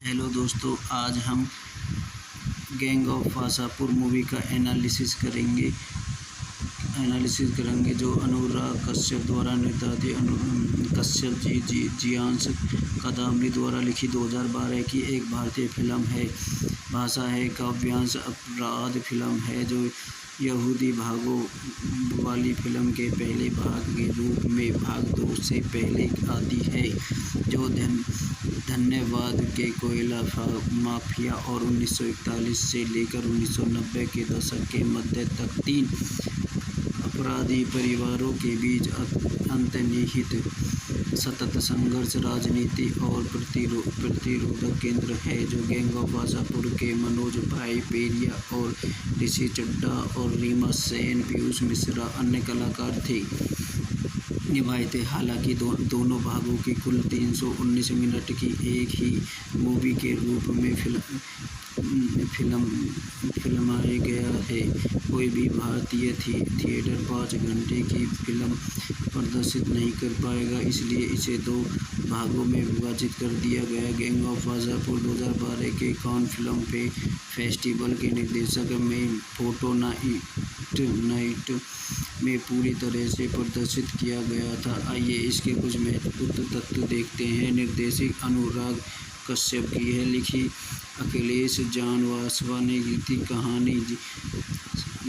Hello दोस्तों, आज हम गैंग ऑफ वासापुर मूवी का एनालिसिस करेंगे जो अनुराग कश्यप द्वारा निर्देशित कश्यप जी जियांश कदामनी द्वारा लिखी 2012 की एक भारतीय फिल्म है। भाषा है काव्यांश अपराध फिल्म है जो यहूदी भागों वाली फिल्म के पहले भाग के रूप में भाग 2 से पहले आती है, जो धन्यवाद के कोयला माफिया और 1941 से लेकर 1990 के दशक के मध्य तक 3 अपराधी परिवारों के बीच अंतर्निहित सतत संघर्ष, राजनीति और प्रतिरोध केंद्र है। जो गैंग ऑफ वासापुर के मनोज भाई पेरिया और ऋषि चड्ढा और रीमा सेन, पीयूष मिश्रा अन्य कलाकार थे निभाए थे। हालांकि दोनों भागों की कुल 319 मिनट की एक ही मूवी के रूप में फिल्माया गया है। कोई भी भारतीय थिएटर 5 घंटे की फिल्म प्रदर्शित नहीं कर पाएगा, इसलिए इसे 2 भागों में विभाजित कर दिया गया। गैंग ऑफ वासापुर 2012 के कान फिल्म फेस्टिवल के निर्देशक में फोटो नाइट में पूरी तरह से प्रदर्शित किया गया था। आइए इसके कुछ महत्वपूर्ण तथ्य देखते हैं। निर्देशक अनुराग कश्यप की है, लिखी अखिलेश जानवासवा ने, गीत कहानी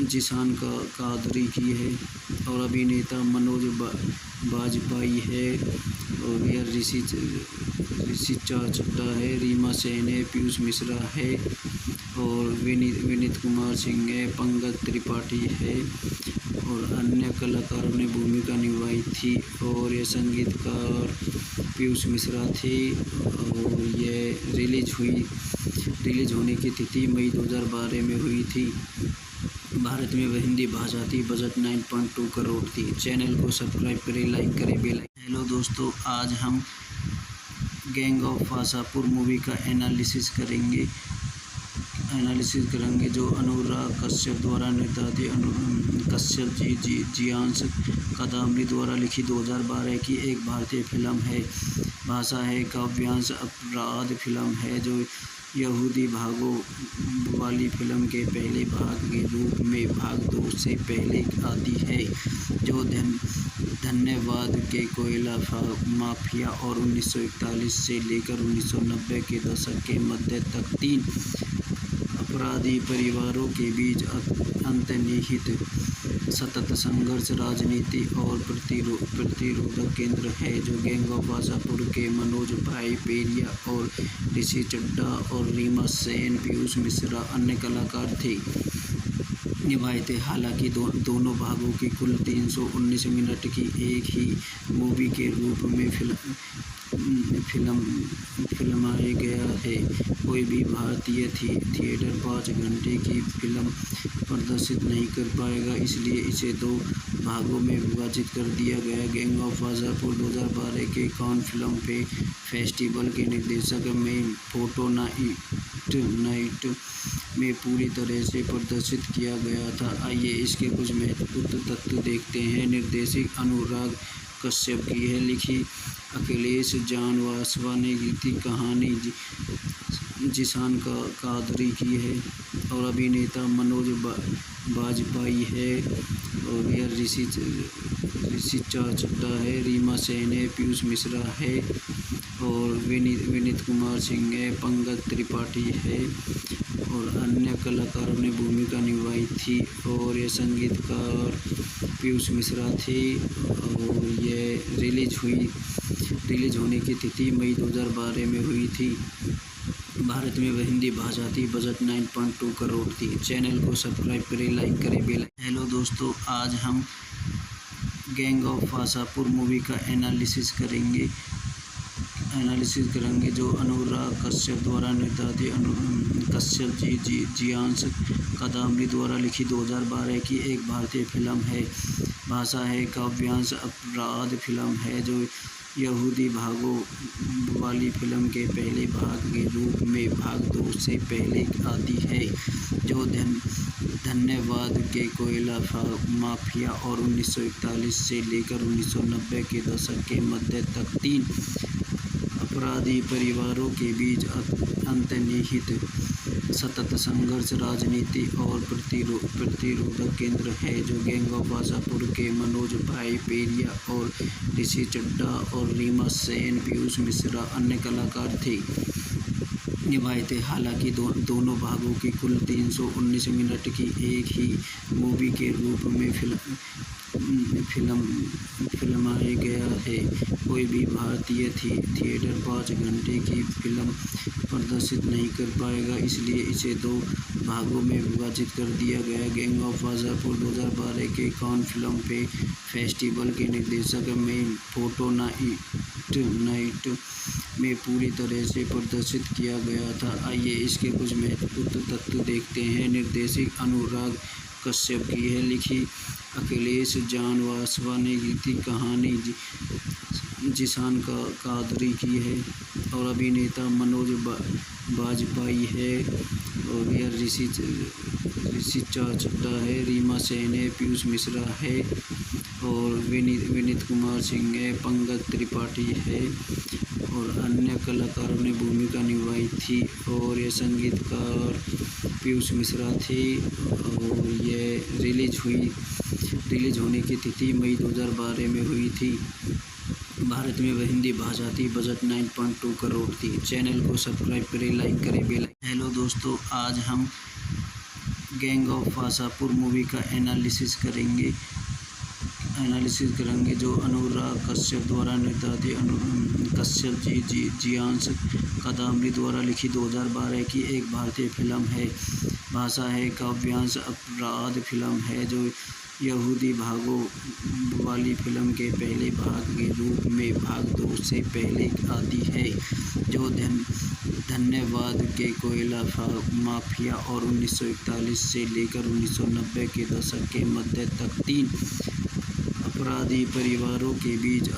जिशान कादरी की है और अभिनेता मनोज बाजपेयी है और यह ऋषि चड्ढा है, रीमा सेन है, पीयूष मिश्रा है और विनीत कुमार सिंह है, पंकज त्रिपाठी है और अन्य कलाकारों ने भूमिका निभाई थी। और ये संगीतकार पीयूष मिश्रा थे और ये रिलीज होने की तिथि मई 2012 में हुई थी। भारत में वह हिंदी भाषा थी। बजट 9.2 करोड़ थी। चैनल को सब्सक्राइब करें, लाइक करें, बेल आइकन। हेलो दोस्तों, आज हम गैंग ऑफ वासापुर मूवी का एनालिसिस करेंगे जो अनुराग कश्यप द्वारा निर्देशित कश्यप जी जियांश कदामनी द्वारा लिखी 2012 की एक भारतीय फिल्म है। भाषा है काव्यांश अपराध फिल्म है जो यहूदी भागों वाली फिल्म के पहले भाग के रूप में भाग 2 से पहले आती है, जो धन्यवाद के कोयला माफिया और 1941 से लेकर 1990 के दशक के मध्य तक 3 अपराधी परिवारों के बीच अंतर्निहित सतत संघर्ष, राजनीति और प्रतिरोध केंद्र है। जो गैंग ऑफ वासापुर के मनोज भाई पेरिया और ऋषि चड्ढा और रीमा सेन, पीयूष मिश्रा अन्य कलाकार थे निभाए थे। हालांकि दोनों भागों की कुल 319 मिनट की एक ही मूवी के रूप में फिल्माया गया है। कोई भी भारतीय थिएटर 5 घंटे की फिल्म प्रदर्शित नहीं कर पाएगा, इसलिए इसे 2 भागों में विभाजित कर दिया गया। गैंग ऑफ वासापुर 2012 के कान फिल्म फेस्टिवल के निर्देशक में फोटो नाइट में पूरी तरह से प्रदर्शित किया गया था। आइए इसके कुछ महत्वपूर्ण तथ्य देखते हैं। निर्देशक अनुराग कश्यप की है, लिखी अखिलेश जानवासवा ने, गीत कहानी जिशान कादरी की है और अभिनेता मनोज बाजपेयी है और यह ऋषि चड्ढा है, रीमा सेन है, पीयूष मिश्रा है और विनीत कुमार सिंह है, पंकज त्रिपाठी है और अन्य कलाकारों ने भूमिका निभाई थी। और ये संगीतकार पीयूष मिश्रा थे और ये रिलीज होने की तिथि मई 2012 में हुई थी। भारत में वह हिंदी भाषा थी। बजट 9.2 करोड़ थी। चैनल को सब्सक्राइब करें, लाइक करें, बेल आइकन। हेलो दोस्तों, आज हम गैंग ऑफ वासापुर मूवी का एनालिसिस करेंगे जो अनुराग कश्यप द्वारा निर्देशित कश्यप जी जियांश कदामनी द्वारा लिखी 2012 की एक भारतीय फिल्म है। भाषा है काव्यांश अपराध फिल्म है जो यहूदी भागों वाली फिल्म के पहले भाग के रूप में भाग 2 से पहले आती है, जो धन्यवाद के कोयला माफिया और 1941 से लेकर 1990 के दशक के मध्य तक 3 अपराधी परिवारों के बीच अंतर्निहित सतत संघर्ष, राजनीति और प्रतिरोधक केंद्र है, जो गैंग ऑफ वासापुर के मनोज भाई पेरिया और ऋषि चड्ढा और रीमा सेन, पीयूष मिश्रा अन्य कलाकार थे निभाए थे। हालांकि दोनों भागों की कुल 319 मिनट की एक ही मूवी के रूप में फिल्माया गया है। कोई भी भारतीय थिएटर 5 घंटे की फिल्म प्रदर्शित नहीं कर पाएगा, इसलिए इसे 2 भागों में विभाजित कर दिया गया। गैंग ऑफ वासापुर 2012 के कान फिल्म फेस्टिवल के निर्देशक में फोटो नाइट में पूरी तरह से प्रदर्शित किया गया था। आइए इसके कुछ महत्वपूर्ण तथ्य देखते हैं। निर्देशक अनुराग कश्यप की है, लिखी अखिलेश जानवासवा ने, गीत कहानी जिशान कादरी की है और अभिनेता मनोज बाजपेयी है और यह ऋषि चड्ढा है, रीमा सेन है, पीयूष मिश्रा है और विनीत कुमार सिंह है, पंकज त्रिपाठी है और अन्य कलाकारों ने भूमिका निभाई थी। और ये संगीतकार पीयूष मिश्रा थे और ये रिलीज होने की तिथि मई 2012 में हुई थी। भारत में वह हिंदी भाषा थी। बजट 9.2 करोड़ थी। चैनल को सब्सक्राइब करें, लाइक करें, बेल। हेलो दोस्तों, आज हम गैंग ऑफ वासापुर मूवी का एनालिसिस करेंगे, जो अनुराग कश्यप द्वारा निर्देशित कश्यप जियांश कादम्बरी द्वारा लिखी 2012 की एक भारतीय फिल्म है। भाषा है काव्यांश अपराध फिल्म है, जो यहूदी भागों वाली फिल्म के पहले भाग के रूप में भाग 2 से पहले आती है, जो धन्यवाद के कोयला माफिया और 1941 से लेकर 1990 के दशक के मध्य तक 3 अपराधी परिवारों के बीच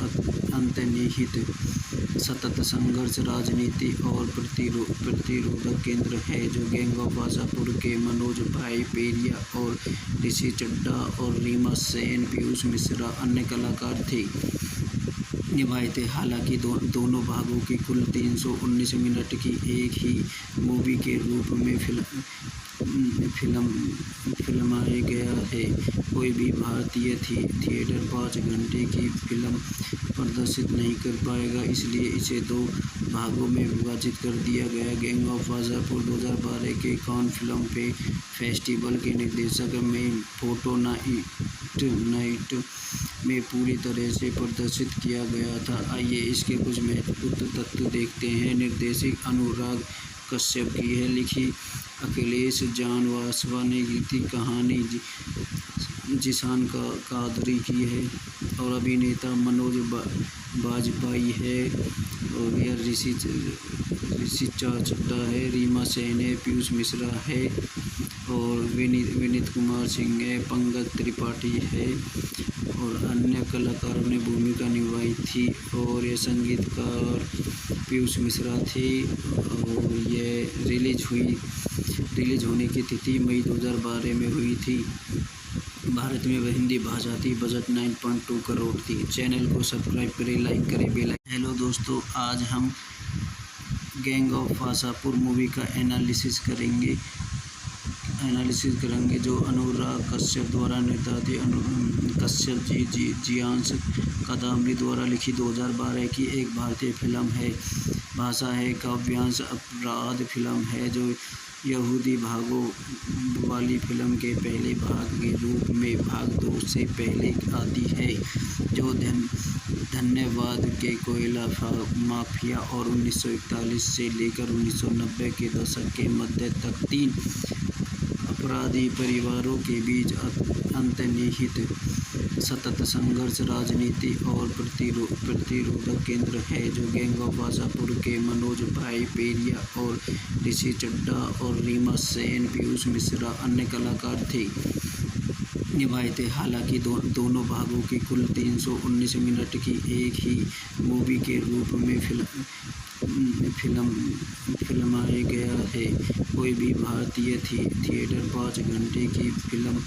अंतर्निहित सतत संघर्ष, राजनीति और प्रतिरोधक केंद्र है, जो गैंग ऑफ वासापुर के मनोज भाई पेरिया और ऋषि चड्ढा और रीमा सेन, पीयूष मिश्रा अन्य कलाकार थे निभाए थे। हालांकि दोनों भागों की कुल 319 मिनट की एक ही मूवी के रूप में फिल्माया गया है। कोई भी भारतीय थिएटर 5 घंटे की फिल्म प्रदर्शित नहीं कर पाएगा, इसलिए इसे 2 भागों में विभाजित कर दिया गया। गैंग ऑफ वासापुर 2012 के कान फिल्म फेस्टिवल के निर्देशक में फोटो नाइट में पूरी तरह से प्रदर्शित किया गया था। आइए इसके कुछ महत्वपूर्ण तथ्य देखते हैं। निर्देशक अनुराग कश्यप की है, लिखी अखिलेश जानवासवा ने, गीत कहानी जिशान कादरी की है और अभिनेता मनोज बाजपेयी है और यह ऋषि चड्ढा है, रीमा सेन है, पीयूष मिश्रा है और विनीत कुमार सिंह है, पंकज त्रिपाठी है और अन्य कलाकारों ने भूमिका निभाई थी। और ये संगीतकार पीयूष मिश्रा थे और ये रिलीज होने की तिथि मई 2012 में हुई थी। भारत में वह हिंदी भाषा थी। बजट 9.2 करोड़ थी। चैनल को सब्सक्राइब करें, लाइक करें, बेल। हेलो दोस्तों, आज हम गैंग ऑफ वासापुर मूवी का एनालिसिस करेंगे, जो अनुराग कश्यप द्वारा निर्देशित कश्यप जियांश कादम्बरी द्वारा लिखी 2012 की एक भारतीय फिल्म है। भाषा है काव्यांश अपराध फिल्म है, जो यहूदी भागों वाली फिल्म के पहले भाग के रूप में भाग 2 से पहले आती है, जो धन्यवाद के कोयला माफिया और 1941 से लेकर 1990 के दशक के मध्य तक 3 अपराधी परिवारों के बीच अंतर्निहित सतत संघर्ष, राजनीति और प्रतिरोधक केंद्र है, जो गैंग ऑफ वासापुर के मनोज भाई पेरिया और ऋषि चड्ढा और रीमा सेन, पीयूष मिश्रा अन्य कलाकार थे निभाए थे। हालांकि दोनों भागों की कुल 319 मिनट की एक ही मूवी के रूप में फिल्माया गया है। कोई भी भारतीय थिएटर 5 घंटे की फिल्म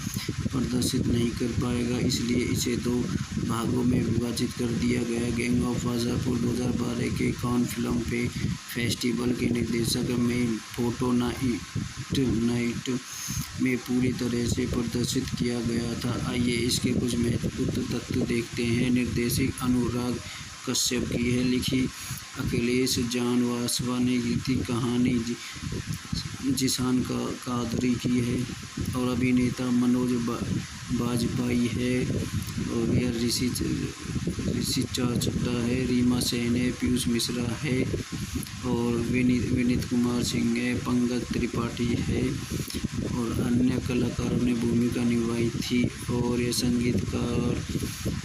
प्रदर्शित नहीं कर पाएगा, इसलिए इसे 2 भागों में विभाजित कर दिया गया। गैंग ऑफ वासेपुर 2012 के कान फिल्म फेस्टिवल के निर्देशक में फोटो नाइट में पूरी तरह से प्रदर्शित किया गया था। आइए इसके कुछ महत्वपूर्ण तथ्य देखते हैं। निर्देशक अनुराग कश्यप की है, लिखी अखिलेश जानवासवा ने, गीत कहानी जिशान कादरी की है और अभिनेता मनोज बाजपेयी है और यह ऋषि चड्ढा है, रीमा सेन है, पीयूष मिश्रा है और विनीत कुमार सिंह है, पंकज त्रिपाठी है और अन्य कलाकारों ने भूमिका निभाई थी और ये संगीतकार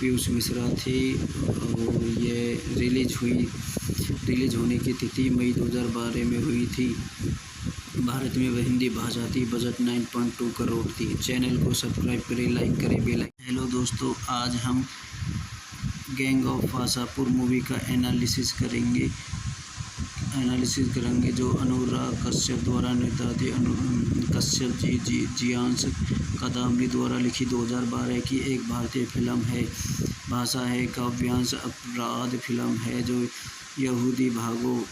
पीयूष मिश्रा थे और ये रिलीज होने की तिथि मई 2012 में हुई थी। भारत में वह हिंदी भाषा थी। बजट 9.2 करोड़ थी। चैनल को सब्सक्राइब करें, लाइक करें, बेल आइकन। हेलो दोस्तों, आज हम गैंग ऑफ वासेपुर मूवी का एनालिसिस करेंगे जो अनुराग कश्यप द्वारा निर्देशित कश्यप जियांश कादम्बरी द्वारा लिखी 2012 की एक भारतीय फिल्म है। भाषा है काव्यांश अपराध फिल्म है जो यहूदी भागों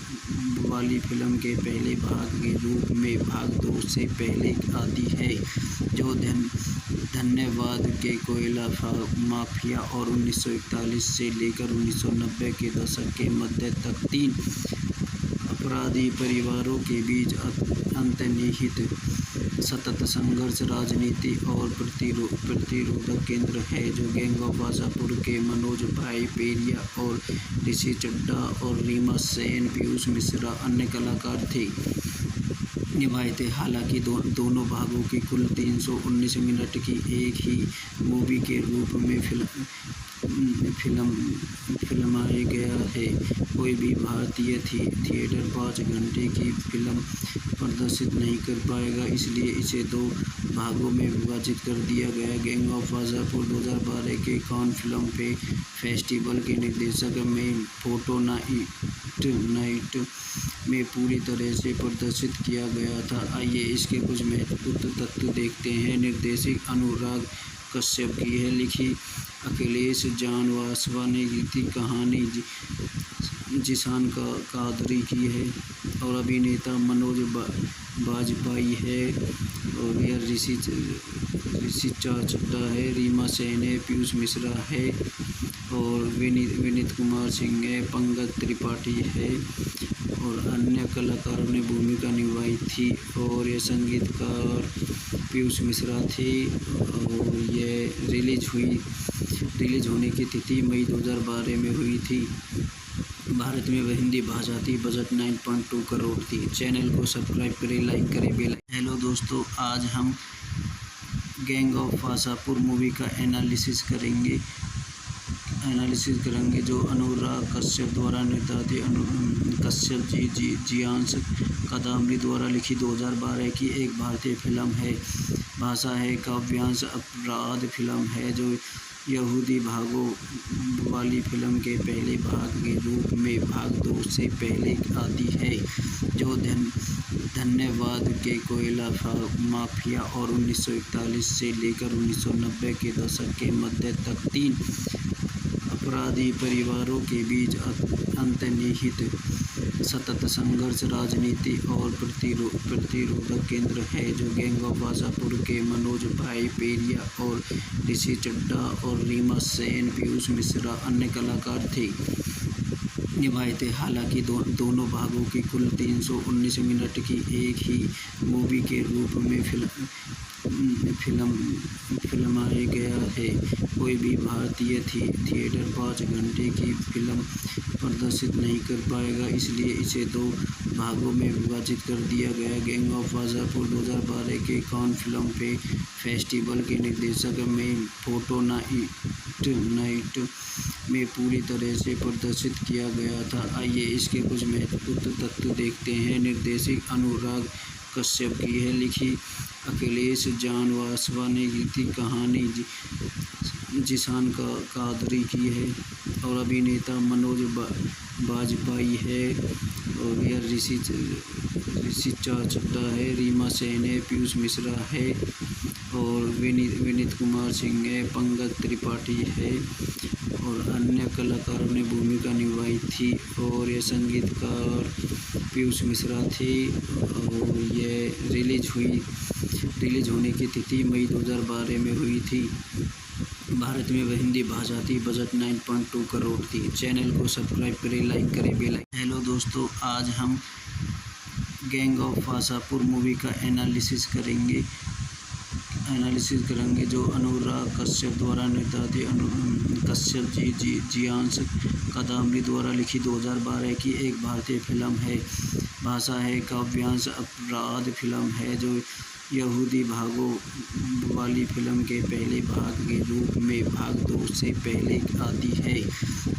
वाली फिल्म के पहले भाग के रूप में भाग 2 से पहले आती है, जो धन्यवाद के कोयला माफिया और 1941 से लेकर 1990 के दशक के मध्य तक 3 अपराधी परिवारों के बीच अंतर्निहित सतत संघर्ष, राजनीति और प्रतिरोधक केंद्र है, जो गैंग ऑफ वासेपुर के मनोज भाई पेरिया और ऋषि चड्ढा और रीमा सेन, पीयूष मिश्रा अन्य कलाकार थे निभाए थे। हालांकि दोनों भागों की कुल 319 मिनट की एक ही मूवी के रूप में फिल्माया गया है। कोई भी भारतीय थिएटर 5 घंटे की फिल्म प्रदर्शित नहीं कर पाएगा, इसलिए इसे 2 भागों में विभाजित कर दिया गया। गैंग ऑफ वासेपुर 2012 के कान फिल्म फेस्टिवल के निर्देशक में फोटो नाइट में पूरी तरह से प्रदर्शित किया गया था। आइए इसके कुछ महत्वपूर्ण तथ्य देखते हैं। निर्देशक अनुराग कश्यप की है, लिखी अखिलेश जानवासवा ने, गीत कहानी जिशान कादरी की है और अभिनेता मनोज बाजपेयी है और यह ऋषि चड्ढा है, रीमा सेन है, पीयूष मिश्रा है और विनीत कुमार सिंह है, पंकज त्रिपाठी है और अन्य कलाकारों ने भूमिका निभाई थी और ये संगीतकार पीयूष मिश्रा थे और ये रिलीज होने की तिथि मई 2012 में हुई थी। भारत में वह हिंदी भाषा थी। बजट 9.2 करोड़ थी। चैनल को सब्सक्राइब करें, लाइक करें, बेल आइकन। हेलो दोस्तों, आज हम गैंग ऑफ वासेपुर मूवी का एनालिसिस करेंगे जो अनुराग कश्यप द्वारा निर्देशित कश्यप जियांश कादम्बरी द्वारा लिखी 2012 की एक भारतीय फिल्म है। भाषा है काव्यांश अपराध फिल्म है जो यहूदी भागों वाली फिल्म के पहले भाग के रूप में भाग 2 से पहले आती है, जो धन्यवाद के कोयला माफिया और 1941 से लेकर 1990 के दशक के मध्य तक 3 अपराधी परिवारों के बीच अंतर्निहित सतत संघर्ष, राजनीति और प्रतिरोधक केंद्र है, जो गैंग ऑफ वासेपुर के मनोज भाई पेरिया और ऋषि चड्ढा और रीमा सेन, पीयूष मिश्रा अन्य कलाकार थे निभाए थे। हालांकि दोनों भागों की कुल 319 मिनट की एक ही मूवी के रूप में फिल्माया गया है। कोई भी भारतीय थिएटर 5 घंटे की फिल्म प्रदर्शित नहीं कर पाएगा, इसलिए इसे 2 भागों में विभाजित कर दिया गया। गैंग ऑफ वासेपुर 2012 के कान फिल्म फेस्टिवल के निर्देशक में फोटो नाइट में पूरी तरह से प्रदर्शित किया गया था। आइए इसके कुछ महत्वपूर्ण तथ्य देखते हैं। निर्देशक अनुराग कश्यप की है, लिखी अखिलेश जानवासवा ने, गीत कहानी जिशान कादरी की है और अभिनेता मनोज बाजपेयी है और यह ऋषि चड्ढा है, रीमा सेन है, पीयूष मिश्रा है और विनीत कुमार सिंह है, पंकज त्रिपाठी है और अन्य कलाकारों ने भूमिका निभाई थी। और ये संगीतकार पीयूष मिश्रा थे और ये रिलीज होने की तिथि मई 2012 में हुई थी। भारत में वह हिंदी भाषा थी। बजट 9.2 करोड़ थी। चैनल को सब्सक्राइब करें, लाइक करें, बेल आइकन। हेलो दोस्तों, आज हम गैंग ऑफ वासापुर मूवी का एनालिसिस करेंगे जो अनुराग कश्यप द्वारा निर्देशित कश्यप जियांश कादम्बरी द्वारा लिखी 2012 की एक भारतीय फिल्म है। भाषा है काव्यांश अपराध फिल्म है जो यहूदी भागों वाली फिल्म के पहले भाग के रूप में भाग 2 से पहले आती है,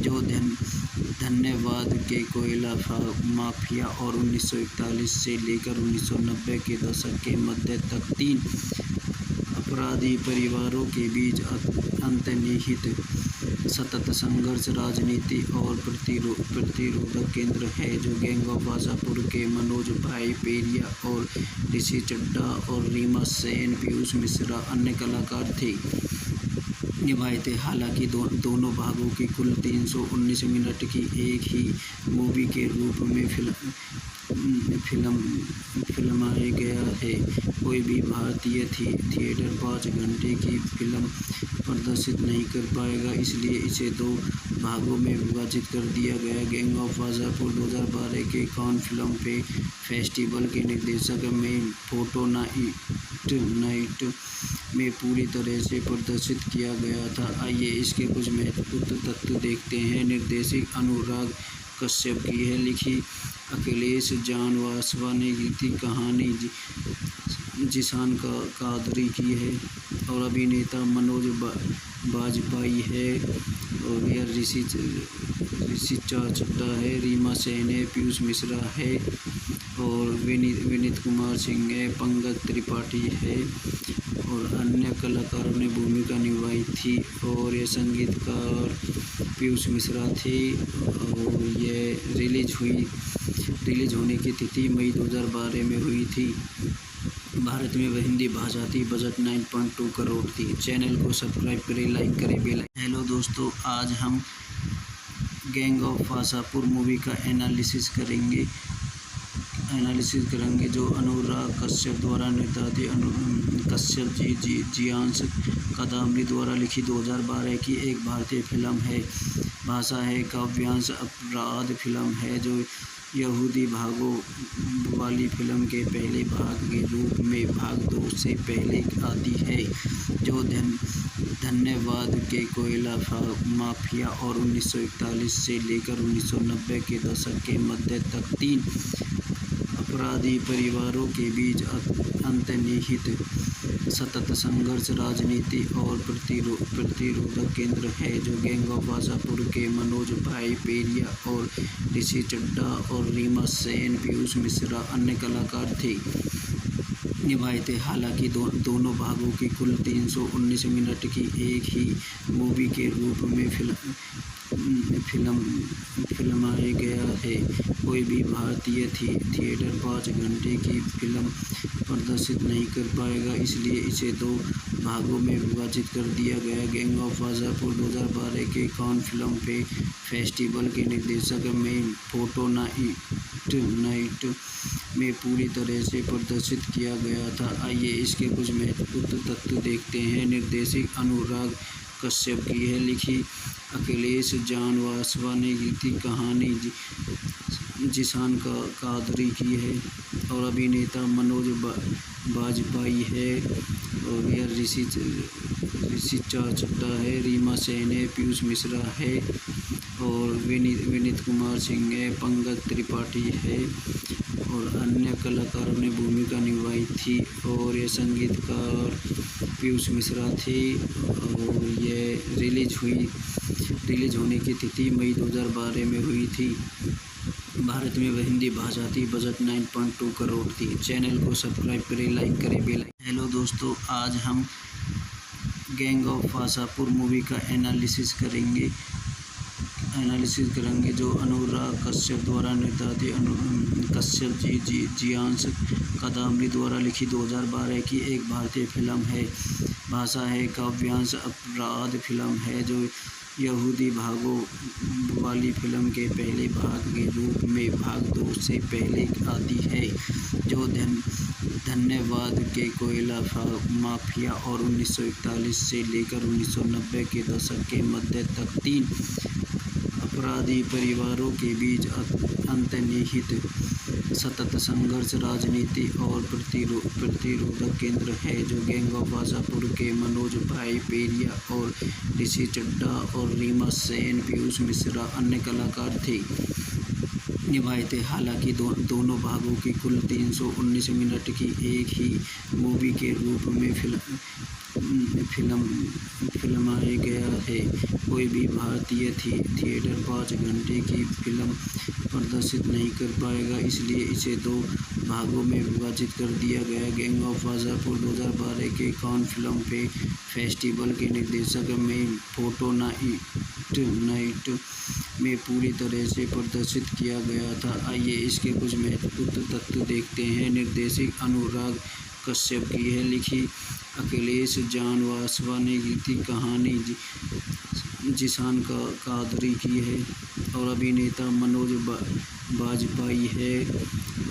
जो धन्यवाद के कोयला माफिया और 1941 से लेकर 1990 के दशक के मध्य तक 3 अपराधी परिवारों के बीच अंतर्निहित सतत संघर्ष, राजनीति और प्रतिरोधक केंद्र है, जो गैंग ऑफ वासापुर के मनोज भाई पेरिया और ऋषि चड्ढा और रीमा सेन, पीयूष मिश्रा अन्य कलाकार थे निभाए थे। हालांकि दोनों भागों की कुल 319 मिनट की एक ही मूवी के रूप में फिल्माया गया है। कोई भी भारतीय थिएटर 5 घंटे की फिल्म प्रदर्शित नहीं कर पाएगा, इसलिए इसे 2 भागों में विभाजित कर दिया गया। गैंग ऑफ वासापुर 2012 के कान फिल्म फेस्टिवल के निर्देशक में फोटो नाइट में पूरी तरह से प्रदर्शित किया गया था। आइए इसके कुछ महत्वपूर्ण तथ्य देखते हैं। निर्देशक अनुराग कश्यप की है, लिखी अखिलेश जानवासवा ने, गीति कहानी जिशान कादरी की है और अभिनेता मनोज बाजपेयी है और यह ऋषि चड्ढा है, रीमा सेन है, पीयूष मिश्रा है और विनीत कुमार सिंह है, पंकज त्रिपाठी है और अन्य कलाकारों ने भूमिका निभाई थी। और ये संगीतकार पीयूष मिश्रा थे और ये रिलीज होने की तिथि मई 2012 में हुई थी। भारत में वह हिंदी भाषा थी। बजट 9.2 करोड़ थी। चैनल को सब्सक्राइब करें, लाइक करें, बेल आइकन। हेलो दोस्तों, आज हम गैंग ऑफ वासापुर मूवी का एनालिसिस करेंगे जो अनुराग कश्यप द्वारा निर्देशित कश्यप जियांश कादम्बरी द्वारा लिखी 2012 की एक भारतीय फिल्म है। भाषा है काव्यांश अपराध फिल्म है जो यहूदी भागों वाली फिल्म के पहले भाग के रूप में भाग 2 से पहले आती है, जो धन्यवाद के कोयला माफिया और 1941 से लेकर 1990 के दशक के मध्य तक 3 अपराधी परिवारों के बीच अंतर्निहित सतत संघर्ष, राजनीति और प्रतिरोधक केंद्र है, जो गैंग ऑफ वासापुर के मनोज भाई पेरिया और ऋषि चड्ढा और रीमा सेन, पीयूष मिश्रा अन्य कलाकार थे निभाए थे। हालांकि दोनों भागों की कुल 319 मिनट की एक ही मूवी के रूप में फिल्माया गया है। कोई भी भारतीय थिएटर 5 घंटे की फिल्म प्रदर्शित नहीं कर पाएगा, इसलिए इसे 2 भागों में विभाजित कर दिया गया। गैंग ऑफ वासापुर 2012 के कान फिल्म फेस्टिवल के निर्देशक में फोटो नाइट में पूरी तरह से प्रदर्शित किया गया था। आइए इसके कुछ महत्वपूर्ण तथ्य देखते हैं। निर्देशक अनुराग कश्यप की है, लिखी अखिलेश जानवासवा ने, गीति कहानी जिशान कादरी की है और अभिनेता मनोज बाजपेयी है और यह ऋषि चड्ढा है, रीमा सेन है, पीयूष मिश्रा है और विनीत कुमार सिंह है, पंकज त्रिपाठी है और अन्य कलाकारों ने भूमिका निभाई थी। और ये संगीतकार पीयूष मिश्रा थे और ये रिलीज होने की तिथि मई 2012 में हुई थी। भारत में वह हिंदी भाषा थी। बजट 9.2 करोड़ थी। चैनल को सब्सक्राइब करें, लाइक करें, बेल आइकन। हेलो दोस्तों, आज हम गैंग ऑफ वासापुर मूवी का एनालिसिस करेंगे एनालिसिस करेंगे जो अनुराग कश्यप द्वारा निर्देशित कश्यप जी जियांश कादम्बरी द्वारा लिखी 2012 की एक भारतीय फिल्म है। भाषा है काव्यांश अपराध फिल्म है जो यहूदी भागों वाली फिल्म के पहले भाग के रूप में भाग 2 से पहले आती है, जो धन्यवाद के कोयला माफिया और 1941 से लेकर 1990 के दशक के मध्य तक 3 अपराधी परिवारों के बीच अंतर्निहित सतत संघर्ष, राजनीति और प्रतिरोधक केंद्र है, जो गैंग ऑफ वासापुर के मनोज भाई पेरिया और ऋषि चड्ढा और रीमा सेन, पीयूष मिश्रा अन्य कलाकार थे निभाए थे। हालांकि दोनों भागों की कुल 319 मिनट की एक ही मूवी के रूप में फिल्माया गया है। कोई भी भारतीय थिएटर 5 घंटे की फिल्म प्रदर्शित नहीं कर पाएगा, इसलिए इसे 2 भागों में विभाजित कर दिया गया। गैंग ऑफ वासापुर 2012 के कान फिल्म फेस्टिवल के निर्देशक में फोटो नाइट में पूरी तरह से प्रदर्शित किया गया था। आइए इसके कुछ महत्वपूर्ण तथ्य देखते हैं। निर्देशक अनुराग कश्यप की है, लिखी अखिलेश जान वासवा ने, गीत कहानी जिशान कादरी की है और अभिनेता मनोज बाजपेयी है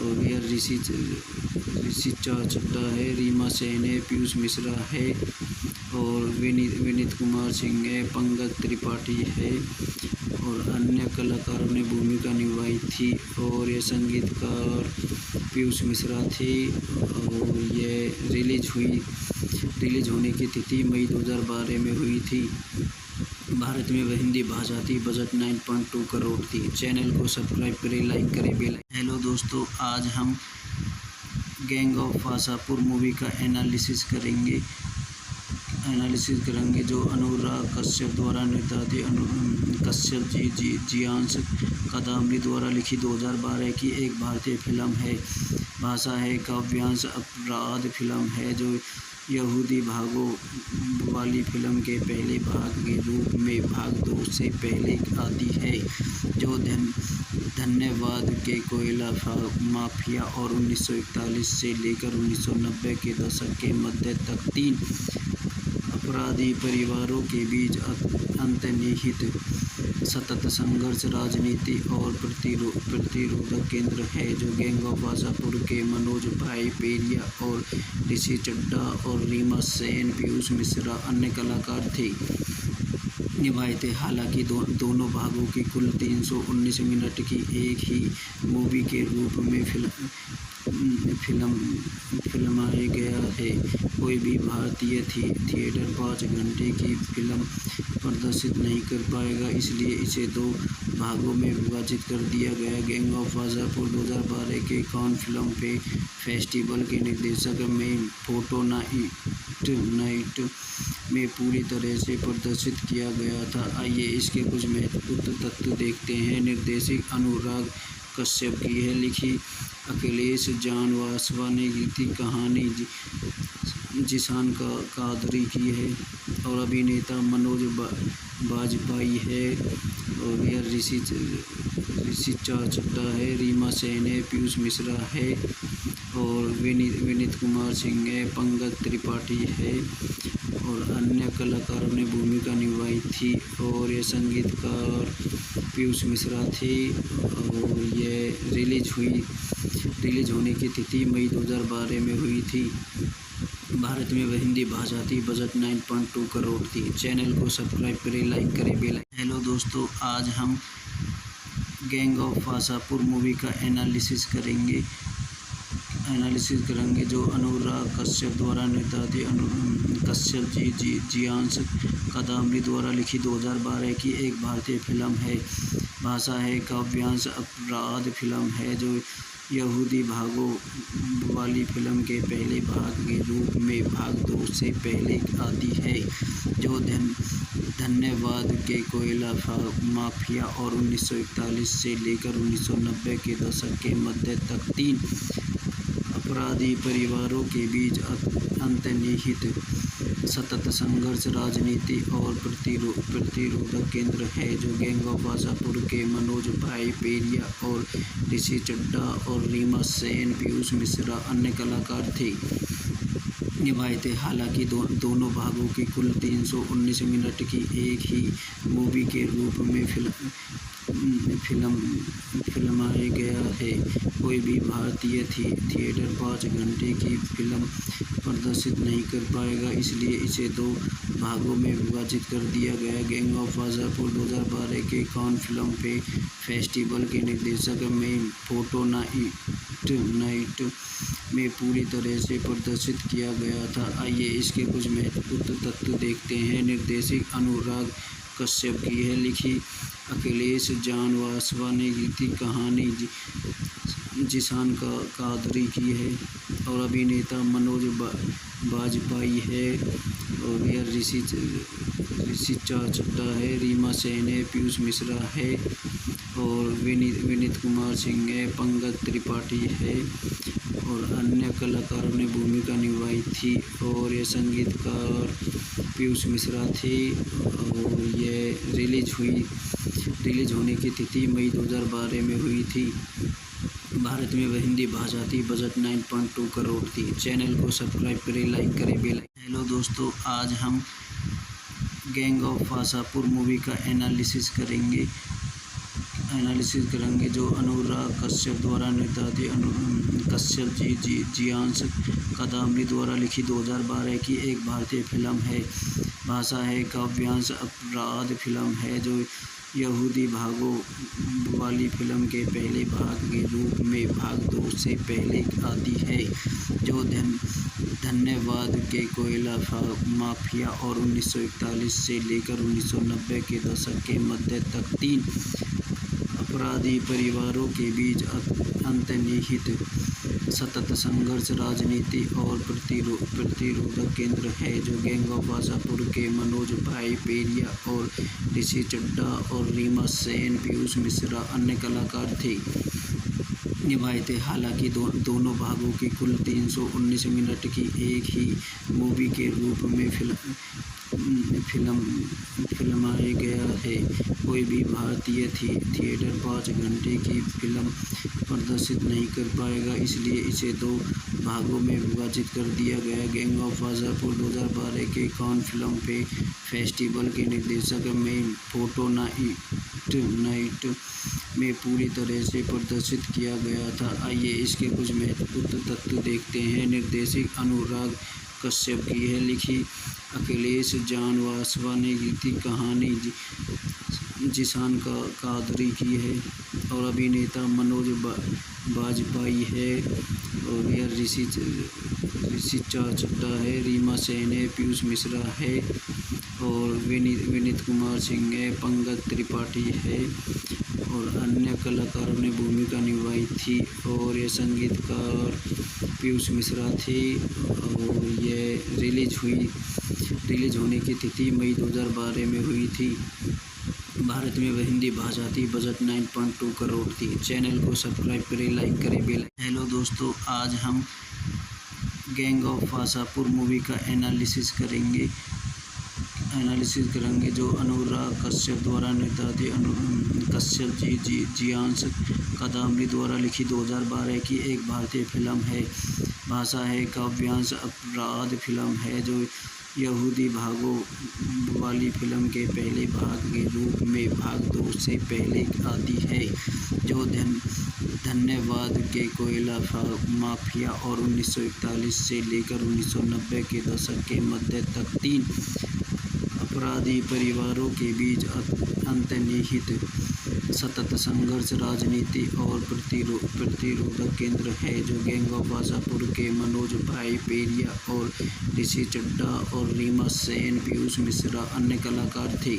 और यह ऋषि चड्ढा है, रीमा सेन है, पीयूष मिश्रा है और विनीत कुमार सिंह है, पंकज त्रिपाठी है और अन्य कलाकारों ने भूमिका निभाई थी और ये संगीतकार पीयूष मिश्रा थे और ये रिलीज होने की तिथि मई 2012 में हुई थी। भारत में वह हिंदी भाषा थी। बजट 9.2 करोड़ थी। चैनल को सब्सक्राइब करें, लाइक करें, बेल। हेलो दोस्तों, आज हम गैंग ऑफ वासापुर मूवी का एनालिसिस करेंगे जो अनुराग कश्यप द्वारा निर्देशित कश्यप जी जियांश कादम्बरी द्वारा लिखी 2012 की एक भारतीय फिल्म है। भाषा है काव्यांश अपराध फिल्म है जो यहूदी भागों वाली फिल्म के पहले भाग के रूप में भाग 2 से पहले आती है, जो धन्यवाद के कोयला माफिया और 1941 से लेकर 1990 के दशक के मध्य तक 3 अपराधी परिवारों के बीच अंतर्निहित सतत संघर्ष, राजनीति और प्रतिरोधक केंद्र है, जो गैंग ऑफ वासापुर के मनोज भाई पेरिया और ऋषि चड्ढा और रीमा सेन, पीयूष मिश्रा अन्य कलाकार थे निभाए थे। हालांकि दोनों भागों की कुल 319 मिनट की एक ही मूवी के रूप में फिल्माया गया है। कोई भी भारतीय थिएटर 5 घंटे की फिल्म प्रदर्शित नहीं कर पाएगा, इसलिए इसे 2 भागों में विभाजित कर दिया गया। गैंग ऑफ वासापुर 2012 के कान फिल्म फेस्टिवल के निर्देशक में फोटो नाइट में पूरी तरह से प्रदर्शित किया गया था। आइए इसके कुछ महत्वपूर्ण तथ्य देखते हैं। निर्देशक अनुराग कश्यप की है, लिखी अखिलेश जान वासवा ने, गीत कहानी जिशान कादरी की है और अभिनेता मनोज बाजपेयी है और यह ऋषि चड्ढा है, रीमा सेन है, पीयूष मिश्रा है और विनीत कुमार सिंह है, पंकज त्रिपाठी है और अन्य कलाकारों ने भूमिका निभाई थी और ये संगीतकार पीयूष मिश्रा थे और ये रिलीज होने की तिथि मई 2012 में हुई थी। भारत में वह हिंदी भाषा थी। बजट 9.2 करोड़ थी। चैनल को सब्सक्राइब करें, लाइक करें, बेल। हेलो दोस्तों, आज हम गैंग ऑफ वासापुर मूवी का एनालिसिस करेंगे जो अनुराग कश्यप द्वारा निर्देशित कश्यप जी जियांश कादम्बरी द्वारा लिखी 2012 की एक भारतीय फिल्म है। भाषा है काव्यांश अपराध फिल्म है जो यहूदी भागों वाली फिल्म के पहले भाग के रूप में भाग 2 से पहले आती है, जो धन्यवाद के कोयला माफिया और 1941 से लेकर 1990 के दशक के मध्य तक 3 अपराधी परिवारों के बीच अंतर्निहित सतत संघर्ष, राजनीति और प्रतिरोधक केंद्र है, जो गैंग ऑफ वासापुर के मनोज भाई पेरिया और ऋषि चड्ढा और रीमा सेन, पीयूष मिश्रा अन्य कलाकार थे निभाए थे। हालांकि दोनों भागों की कुल 319 मिनट की एक ही मूवी के रूप में फिल्माया गया है। कोई भी भारतीय थिएटर 5 घंटे की फिल्म प्रदर्शित नहीं कर पाएगा, इसलिए इसे 2 भागों में विभाजित कर दिया गया। गैंग ऑफ वासापुर 2012 के कान फिल्म फेस्टिवल के निर्देशक में फोटो नाइट में पूरी तरह से प्रदर्शित किया गया था। आइए इसके कुछ महत्वपूर्ण तत्व देखते हैं। निर्देशक अनुराग कश्यप की है, लिखी अखिलेश जानवासवा ने, गीत कहानी जिशान कादरी की है और अभिनेता मनोज बाजपेयी है और यह ऋषि चड्ढा है, रीमा सेन है, पीयूष मिश्रा है और विनीत कुमार सिंह है, पंकज त्रिपाठी है और अन्य कलाकारों ने भूमिका निभाई थी और ये संगीतकार पीयूष मिश्रा थे और ये रिलीज होने की तिथि मई 2012 में हुई थी। भारत में वह हिंदी भाषा थी। बजट 9.2 करोड़ थी। चैनल को सब्सक्राइब करें, लाइक करें, बेल आइकन। हेलो दोस्तों, आज हम गैंग ऑफ वासापुर मूवी का एनालिसिस करेंगे जो अनुराग कश्यप द्वारा निर्देशित कश्यप जियांश कादम्बरी द्वारा लिखी 2012 की एक भारतीय फिल्म है। भाषा है काव्यांश अपराध फिल्म है, जो यहूदी भागों वाली फिल्म के पहले भाग के रूप में भाग 2 से पहले आती है, जो धन्यवाद के कोयला माफिया और 1941 से लेकर 1990 के दशक के मध्य तक 3 अपराधी परिवारों के बीच अंतर्निहित सतत संघर्ष, राजनीति और प्रतिरोधक केंद्र है, जो गैंग ऑफ वासापुर के मनोज भाई पेरिया और ऋषि चड्ढा और रीमा सेन, पीयूष मिश्रा अन्य कलाकार थे निभाए थे। हालांकि दोनों भागों की कुल 319 मिनट की एक ही मूवी के रूप में फिल्माया गया है। कोई भी भारतीय थिएटर 5 घंटे की फिल्म प्रदर्शित नहीं कर पाएगा, इसलिए इसे 2 भागों में विभाजित कर दिया गया। गैंग ऑफ वासापुर 2012 के कान फिल्म फेस्टिवल के निर्देशक में फोटो नाइट में पूरी तरह से प्रदर्शित किया गया था। आइए इसके कुछ महत्वपूर्ण तत्व देखते हैं। निर्देशक अनुराग कश्यप की है, लिखी अखिलेश जानवासवा ने, गीत कहानी जिशान कादरी की है और अभिनेता मनोज बाजपेयी है और यह ऋषि चड्ढा है, रीमा सेन है, पीयूष मिश्रा है और विनीत कुमार सिंह है, पंकज त्रिपाठी है और अन्य कलाकारों ने भूमिका निभाई थी और ये संगीतकार पीयूष मिश्रा थे और ये रिलीज होने की तिथि मई 2012 में हुई थी। भारत में वह हिंदी भाषा थी। बजट 9.2 करोड़ थी। चैनल को सब्सक्राइब करें, लाइक करें, बेल आइकन। हेलो दोस्तों, आज हम गैंग ऑफ वासापुर मूवी का एनालिसिस करेंगे जो अनुराग कश्यप द्वारा निर्देशित कश्यप जियांश कादम्बरी द्वारा लिखी 2012 की एक भारतीय फिल्म है। भाषा है काव्यांश अपराध फिल्म है, जो यहूदी भागों वाली फिल्म के पहले भाग के रूप में भाग 2 से पहले आती है, जो धन्यवाद के कोयला माफिया और 1941 से लेकर 1990 के दशक के मध्य तक 3 अपराधी परिवारों के बीच अंतर्निहित सतत संघर्ष, राजनीति और प्रतिरोधक केंद्र है, जो गैंग ऑफ वासापुर के मनोज भाई पेरिया और ऋषि चड्ढा और रीमा सेन, पीयूष मिश्रा अन्य कलाकार थे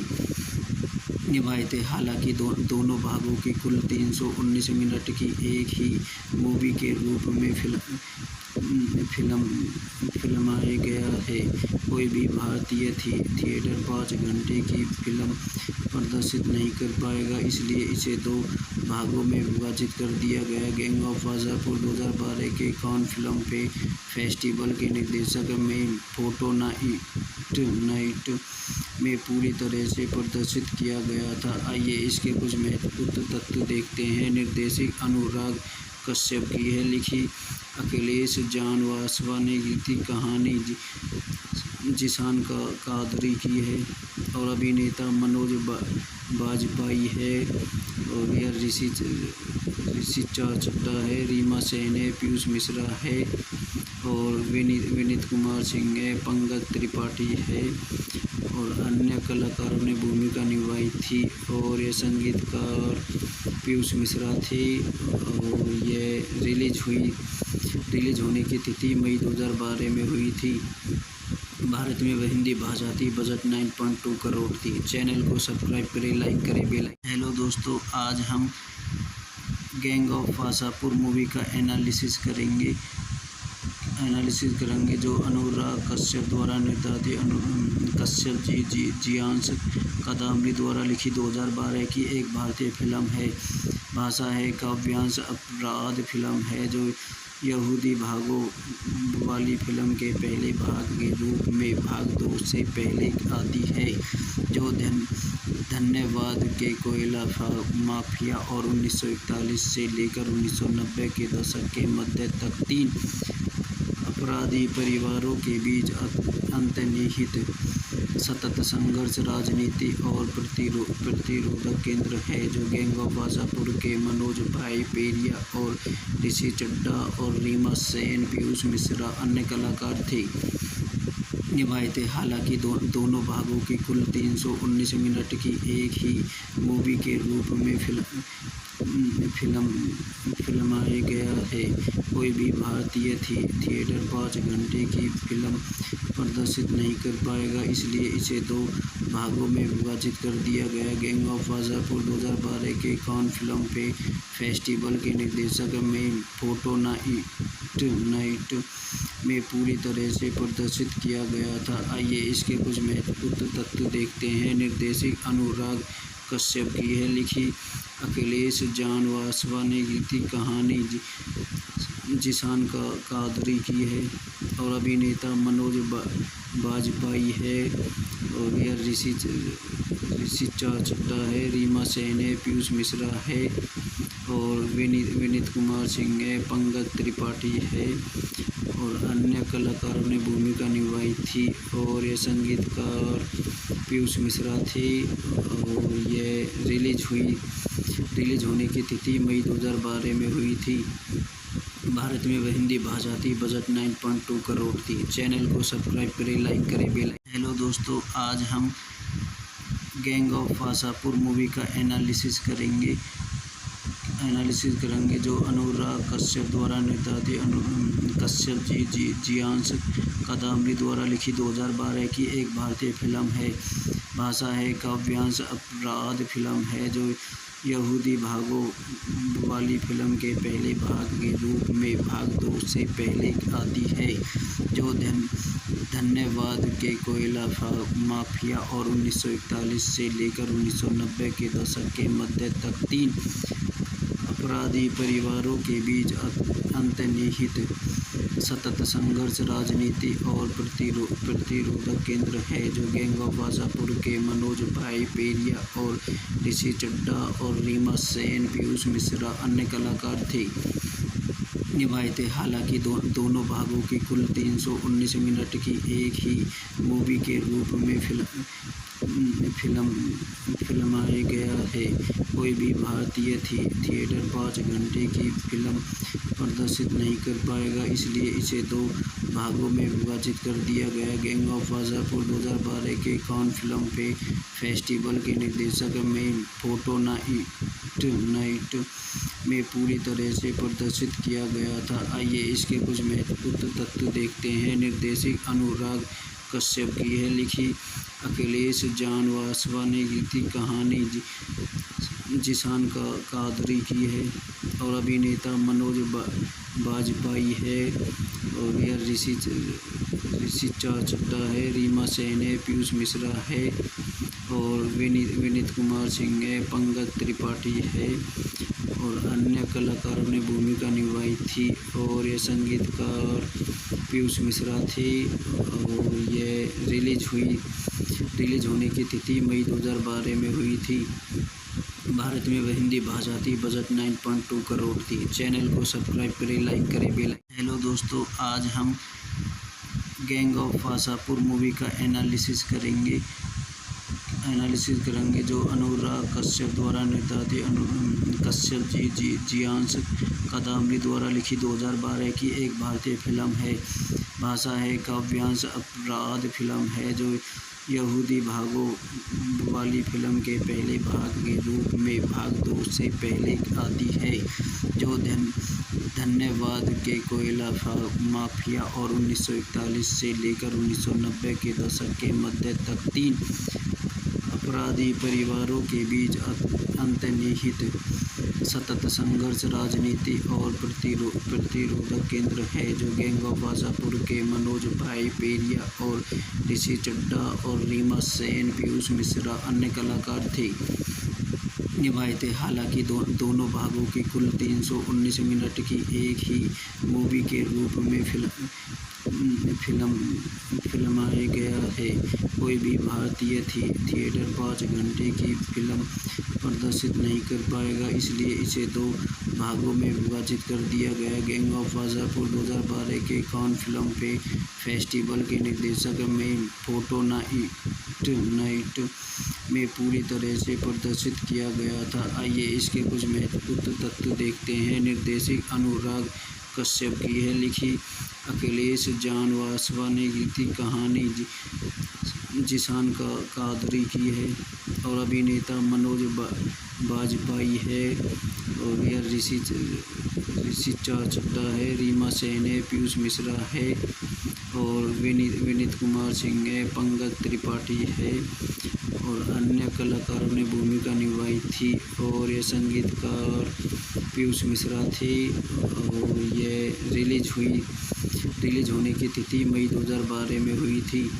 निभाए थे। हालांकि दोनों भागों की कुल 319 मिनट की एक ही मूवी के रूप में फिल्माया गया है। कोई भी भारतीय थिएटर 5 घंटे की फिल्म प्रदर्शित नहीं कर पाएगा, इसलिए इसे 2 भागों में विभाजित कर दिया गया। गैंग ऑफ वासापुर 2012 के कान फिल्म फेस्टिवल के निर्देशक में फोटो नाइट में पूरी तरह से प्रदर्शित किया गया था। आइए इसके कुछ महत्वपूर्ण तथ्य देखते हैं। निर्देशक अनुराग कश्यप की है, लिखी अखिलेश जानवासवा ने, गीत कहानी जिशान कादरी की है और अभिनेता मनोज बाजपेयी है और यह ऋषि चड्ढा है, रीमा सेन है, पीयूष मिश्रा है और विनीत कुमार सिंह है, पंकज त्रिपाठी है और अन्य कलाकारों ने भूमिका निभाई थी और ये संगीतकार पीयूष मिश्रा थे और ये रिलीज होने की तिथि मई 2012 में हुई थी। भारत में वह हिंदी भाषा थी। बजट 9.2 करोड़ थी। चैनल को सब्सक्राइब करें, लाइक करें, बेल आइकन। हेलो दोस्तों, आज हम गैंग ऑफ वासापुर मूवी का एनालिसिस करेंगे जो अनुराग कश्यप द्वारा निर्देशित कश्यप जियांश कादम्बरी द्वारा लिखी 2012 की एक भारतीय फिल्म है। भाषा है काव्यांश अपराध फिल्म है जो यहूदी भागों वाली फिल्म के पहले भाग के रूप में भाग 2 से पहले आती है, जो धन्यवाद के कोयला माफिया और 1941 से लेकर 1990 के दशक के मध्य तक 3 अपराधी परिवारों के बीच अंतर्निहित सतत संघर्ष, राजनीति और प्रतिरोधक केंद्र है, जो गैंग ऑफ वासापुर के मनोज भाई पेरिया और ऋषि चड्ढा और रीमा सेन, पीयूष मिश्रा अन्य कलाकार थे निभाए थे। हालांकि दोनों भागों की कुल 319 मिनट की एक ही मूवी के रूप में फिल्माया गया है। कोई भी भारतीय थिएटर 5 घंटे की फिल्म प्रदर्शित नहीं कर पाएगा, इसलिए इसे 2 भागों में विभाजित कर दिया गया। गैंग ऑफ वासापुर 2012 के कान फिल्म फेस्टिवल के निर्देशक में फोटो नाइट में पूरी तरह से प्रदर्शित किया गया था। आइए इसके कुछ महत्वपूर्ण तथ्य देखते हैं। निर्देशक अनुराग कश्यप की है, लिखी अखिलेश जानवासवा ने, गीत कहानी जिशान कादरी की है और अभिनेता मनोज बाजपेयी है और यह ऋषि चड्ढा है, रीमा सेन है, पीयूष मिश्रा है और विनीत कुमार सिंह है, पंकज त्रिपाठी है और अन्य कलाकारों ने भूमिका निभाई थी और ये संगीतकार पीयूष मिश्रा थे और ये रिलीज होने की तिथि मई 2012 में हुई थी। भारत में वह हिंदी भाषा थी। बजट 9.2 करोड़ थी। चैनल को सब्सक्राइब करें, लाइक करें, बेल आइकन। हेलो दोस्तों, आज हम गैंग ऑफ वासापुर मूवी का एनालिसिस करेंगे जो अनुराग कश्यप द्वारा निर्देशित कश्यप जियांश कादम्बरी द्वारा लिखी 2012 की एक भारतीय फिल्म है। भाषा है काव्यांश अपराध फिल्म है जो यहूदी भागों वाली फिल्म के पहले भाग के रूप में भाग 2 से पहले आती है, जो धन्यवाद के कोयला माफिया और 1941 से लेकर 1990 के दशक के मध्य तक 3 अपराधी परिवारों के बीच अंतर्निहित सतत संघर्ष, राजनीति और प्रतिरोधक केंद्र है, जो गैंग ऑफ वासापुर के मनोज भाई पेरिया और ऋषि चड्ढा और रीमा सेन, पीयूष मिश्रा अन्य कलाकार थे निभाए थे। हालांकि दोनों भागों की कुल 319 मिनट की एक ही मूवी के रूप में फिल्माया गया है। कोई भी भारतीय थिएटर 5 घंटे की फिल्म प्रदर्शित नहीं कर पाएगा, इसलिए इसे 2 भागों में विभाजित कर दिया गया। गैंग ऑफ वासापुर 2012 के कान फिल्म फेस्टिवल के निर्देशक में फोटो नाइट में पूरी तरह से प्रदर्शित किया गया था। आइए इसके कुछ महत्वपूर्ण तथ्य देखते हैं। निर्देशक अनुराग कश्यप की है, लिखी अखिलेश जानवासवा ने, गीत कहानी जिशान कादरी की है और अभिनेता मनोज बाजपेयी है और यह ऋषि चड्ढा है, रीमा सेन है, पीयूष मिश्रा है और विनीत कुमार सिंह है, पंकज त्रिपाठी है और अन्य कलाकारों ने भूमिका निभाई थी। और ये संगीतकार पीयूष मिश्रा थे और ये रिलीज होने की तिथि मई 2012 में हुई थी। भारत में वह हिंदी भाषा थी। बजट 9.2 करोड़ थी। चैनल को सब्सक्राइब करें, लाइक करें, बेल। हेलो दोस्तों, आज हम गैंग ऑफ वासापुर मूवी का एनालिसिस करेंगे जो अनुराग कश्यप द्वारा निर्देशित कश्यप जियांश कादम्बरी द्वारा लिखी 2012 की एक भारतीय फिल्म है। भाषा है काव्यांश अपराध फिल्म है जो यहूदी भागों वाली फिल्म के पहले भाग के रूप में भाग 2 से पहले आती है, जो धन्यवाद के कोयला माफिया और 1941 से लेकर 1990 के दशक के मध्य तक 3 अपराधी परिवारों के बीच अंतर्निहित सतत संघर्ष, राजनीति और प्रतिरोधक केंद्र है, जो गैंग ऑफ वासापुर के मनोज भाई पेरिया और ऋषि चड्ढा और रीमा सेन, पीयूष मिश्रा अन्य कलाकार थे निभाए थे। हालांकि दोनों भागों की कुल 319 मिनट की एक ही मूवी के रूप में फिल्माया गया है। कोई भी भारतीय थिएटर 5 घंटे की फिल्म प्रदर्शित नहीं कर पाएगा, इसलिए इसे 2 भागों में विभाजित कर दिया गया। गैंग ऑफ वासापुर 2012 के कान फिल्म फेस्टिवल के निर्देशक में फोटो नाइट में पूरी तरह से प्रदर्शित किया गया था। आइए इसके कुछ महत्वपूर्ण तथ्य देखते हैं। निर्देशक अनुराग कश्यप की है, लिखी अखिलेश जानवासवा ने, गीत कहानी जिशान कादरी की है और अभिनेता मनोज बाजपेयी है और यह ऋषि चड्ढा है, रीमा सेन है, पीयूष मिश्रा है और विनीत कुमार सिंह है, पंकज त्रिपाठी है और अन्य कलाकारों ने भूमिका निभाई थी। और ये संगीतकार पीयूष मिश्रा थे और ये रिलीज होने की तिथि मई 2012 में हुई थी।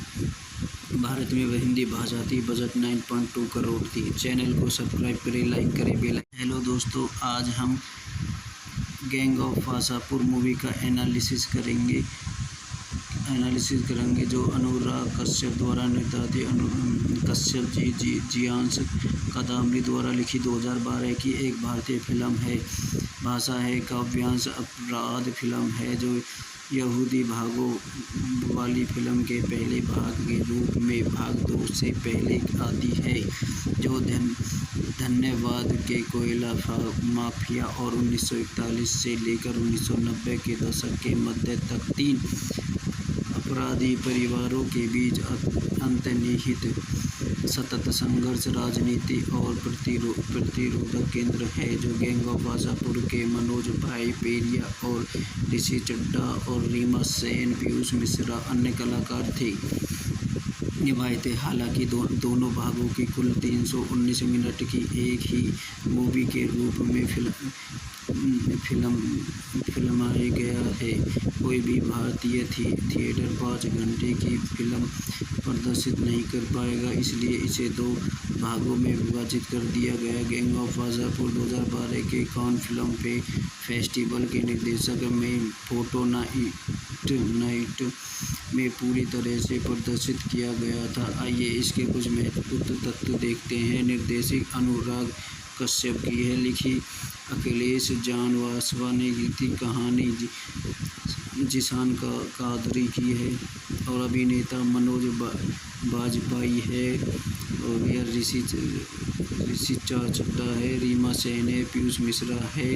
भारत में वह हिंदी भाषा थी। बजट 9.2 करोड़ थी। चैनल को सब्सक्राइब करें, लाइक करें, बेल। हेलो दोस्तों, आज हम गैंग ऑफ वासापुर मूवी का एनालिसिस करेंगे जो अनुराग कश्यप द्वारा निर्देशित कश्यप जियांश कादम्बरी द्वारा लिखी 2012 की एक भारतीय फिल्म है। भाषा है काव्यांश अपराध फिल्म है जो यहूदी भागों वाली फिल्म के पहले भाग के रूप में भाग 2 से पहले आती है, जो धन्यवाद के कोयला माफिया और 1941 से लेकर 1990 के दशक के मध्य तक 3 अपराधी परिवारों के बीच अंतर्निहित सतत संघर्ष, राजनीति और प्रतिरोधक केंद्र है, जो गैंग ऑफ वासापुर के मनोज भाई पेरिया और ऋषि चड्ढा और रीमा सेन, पीयूष मिश्रा अन्य कलाकार थे निभाए थे। हालांकि दोनों भागों की कुल 319 मिनट की एक ही मूवी के रूप में फिल्माया गया है। कोई भी भारतीय थिएटर 5 घंटे की फिल्म प्रदर्शित नहीं कर पाएगा, इसलिए इसे 2 भागों में विभाजित कर दिया गया। गैंग ऑफ वासापुर 2012 के कान फिल्म फेस्टिवल के निर्देशक में फोटो नाइट में पूरी तरह से प्रदर्शित किया गया था। आइए इसके कुछ महत्वपूर्ण तथ्य देखते हैं। निर्देशक अनुराग कश्यप की है, लिखी अखिलेश जानवासवा ने, गीत कहानी जिशान कादरी की है और अभिनेता मनोज बाजपेयी है और यह ऋषि चड्ढा है, रीमा सेन है, पीयूष मिश्रा है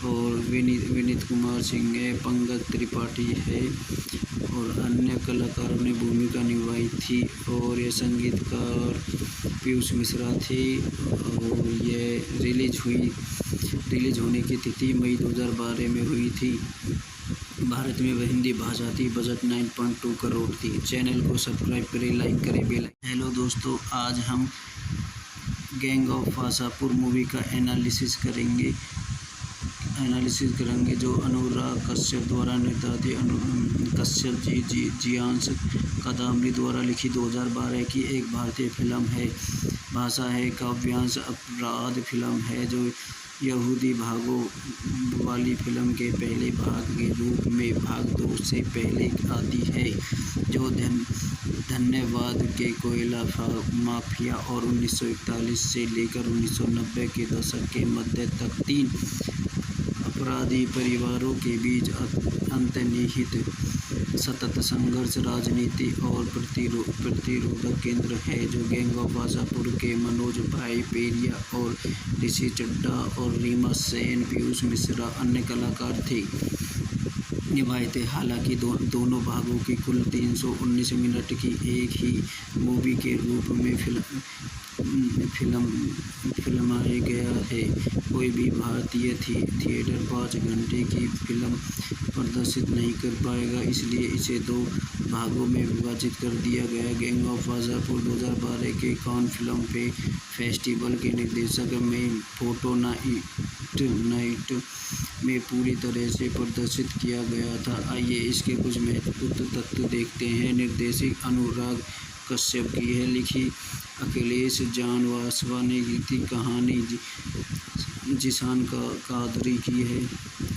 और विनीत कुमार सिंह है, पंकज त्रिपाठी है और अन्य कलाकारों ने भूमिका निभाई थी। और ये संगीतकार पीयूष मिश्रा थे और ये रिलीज होने की तिथि मई 2012 में हुई थी। भारत में वह हिंदी भाषा थी। बजट 9.2 करोड़ थी। चैनल को सब्सक्राइब करें, लाइक करें, बेल। हेलो दोस्तों, आज हम गैंग ऑफ वासापुर मूवी का एनालिसिस करेंगे एनालिसिस करेंगे जो अनुराग कश्यप द्वारा निर्देशित कश्यप जी जियांश कादम्बरी द्वारा लिखी 2012 की एक भारतीय फिल्म है। भाषा है काव्यांश अपराध फिल्म है जो यहूदी भागों वाली फिल्म के पहले भाग के रूप में भाग 2 से पहले आती है, जो धन्यवाद के कोयला माफिया और 1941 से लेकर 1990 के दशक के मध्य तक 3 अपराधी परिवारों के बीच अंतर्निहित सतत संघर्ष, राजनीति और प्रतिरोधक केंद्र है, जो गैंग ऑफ वासापुर के मनोज भाई पेरिया और ऋषि चड्ढा और रीमा सेन, पीयूष मिश्रा अन्य कलाकार थे निभाए थे। हालांकि दोनों भागों की कुल 319 मिनट की एक ही मूवी के रूप में फिल्माया गया है। कोई भी भारतीय थिएटर 5 घंटे की फिल्म प्रदर्शित नहीं कर पाएगा, इसलिए इसे 2 भागों में विभाजित कर दिया गया। गैंग ऑफ वासापुर 2012 के कान फिल्म फेस्टिवल के निर्देशक में फोटो नाइट में पूरी तरह से प्रदर्शित किया गया था। आइए इसके कुछ महत्वपूर्ण तथ्य देखते हैं। निर्देशक अनुराग कश्यप की है, लिखी अखिलेश जानवासवा ने, गीति कहानी जिशान कादरी की है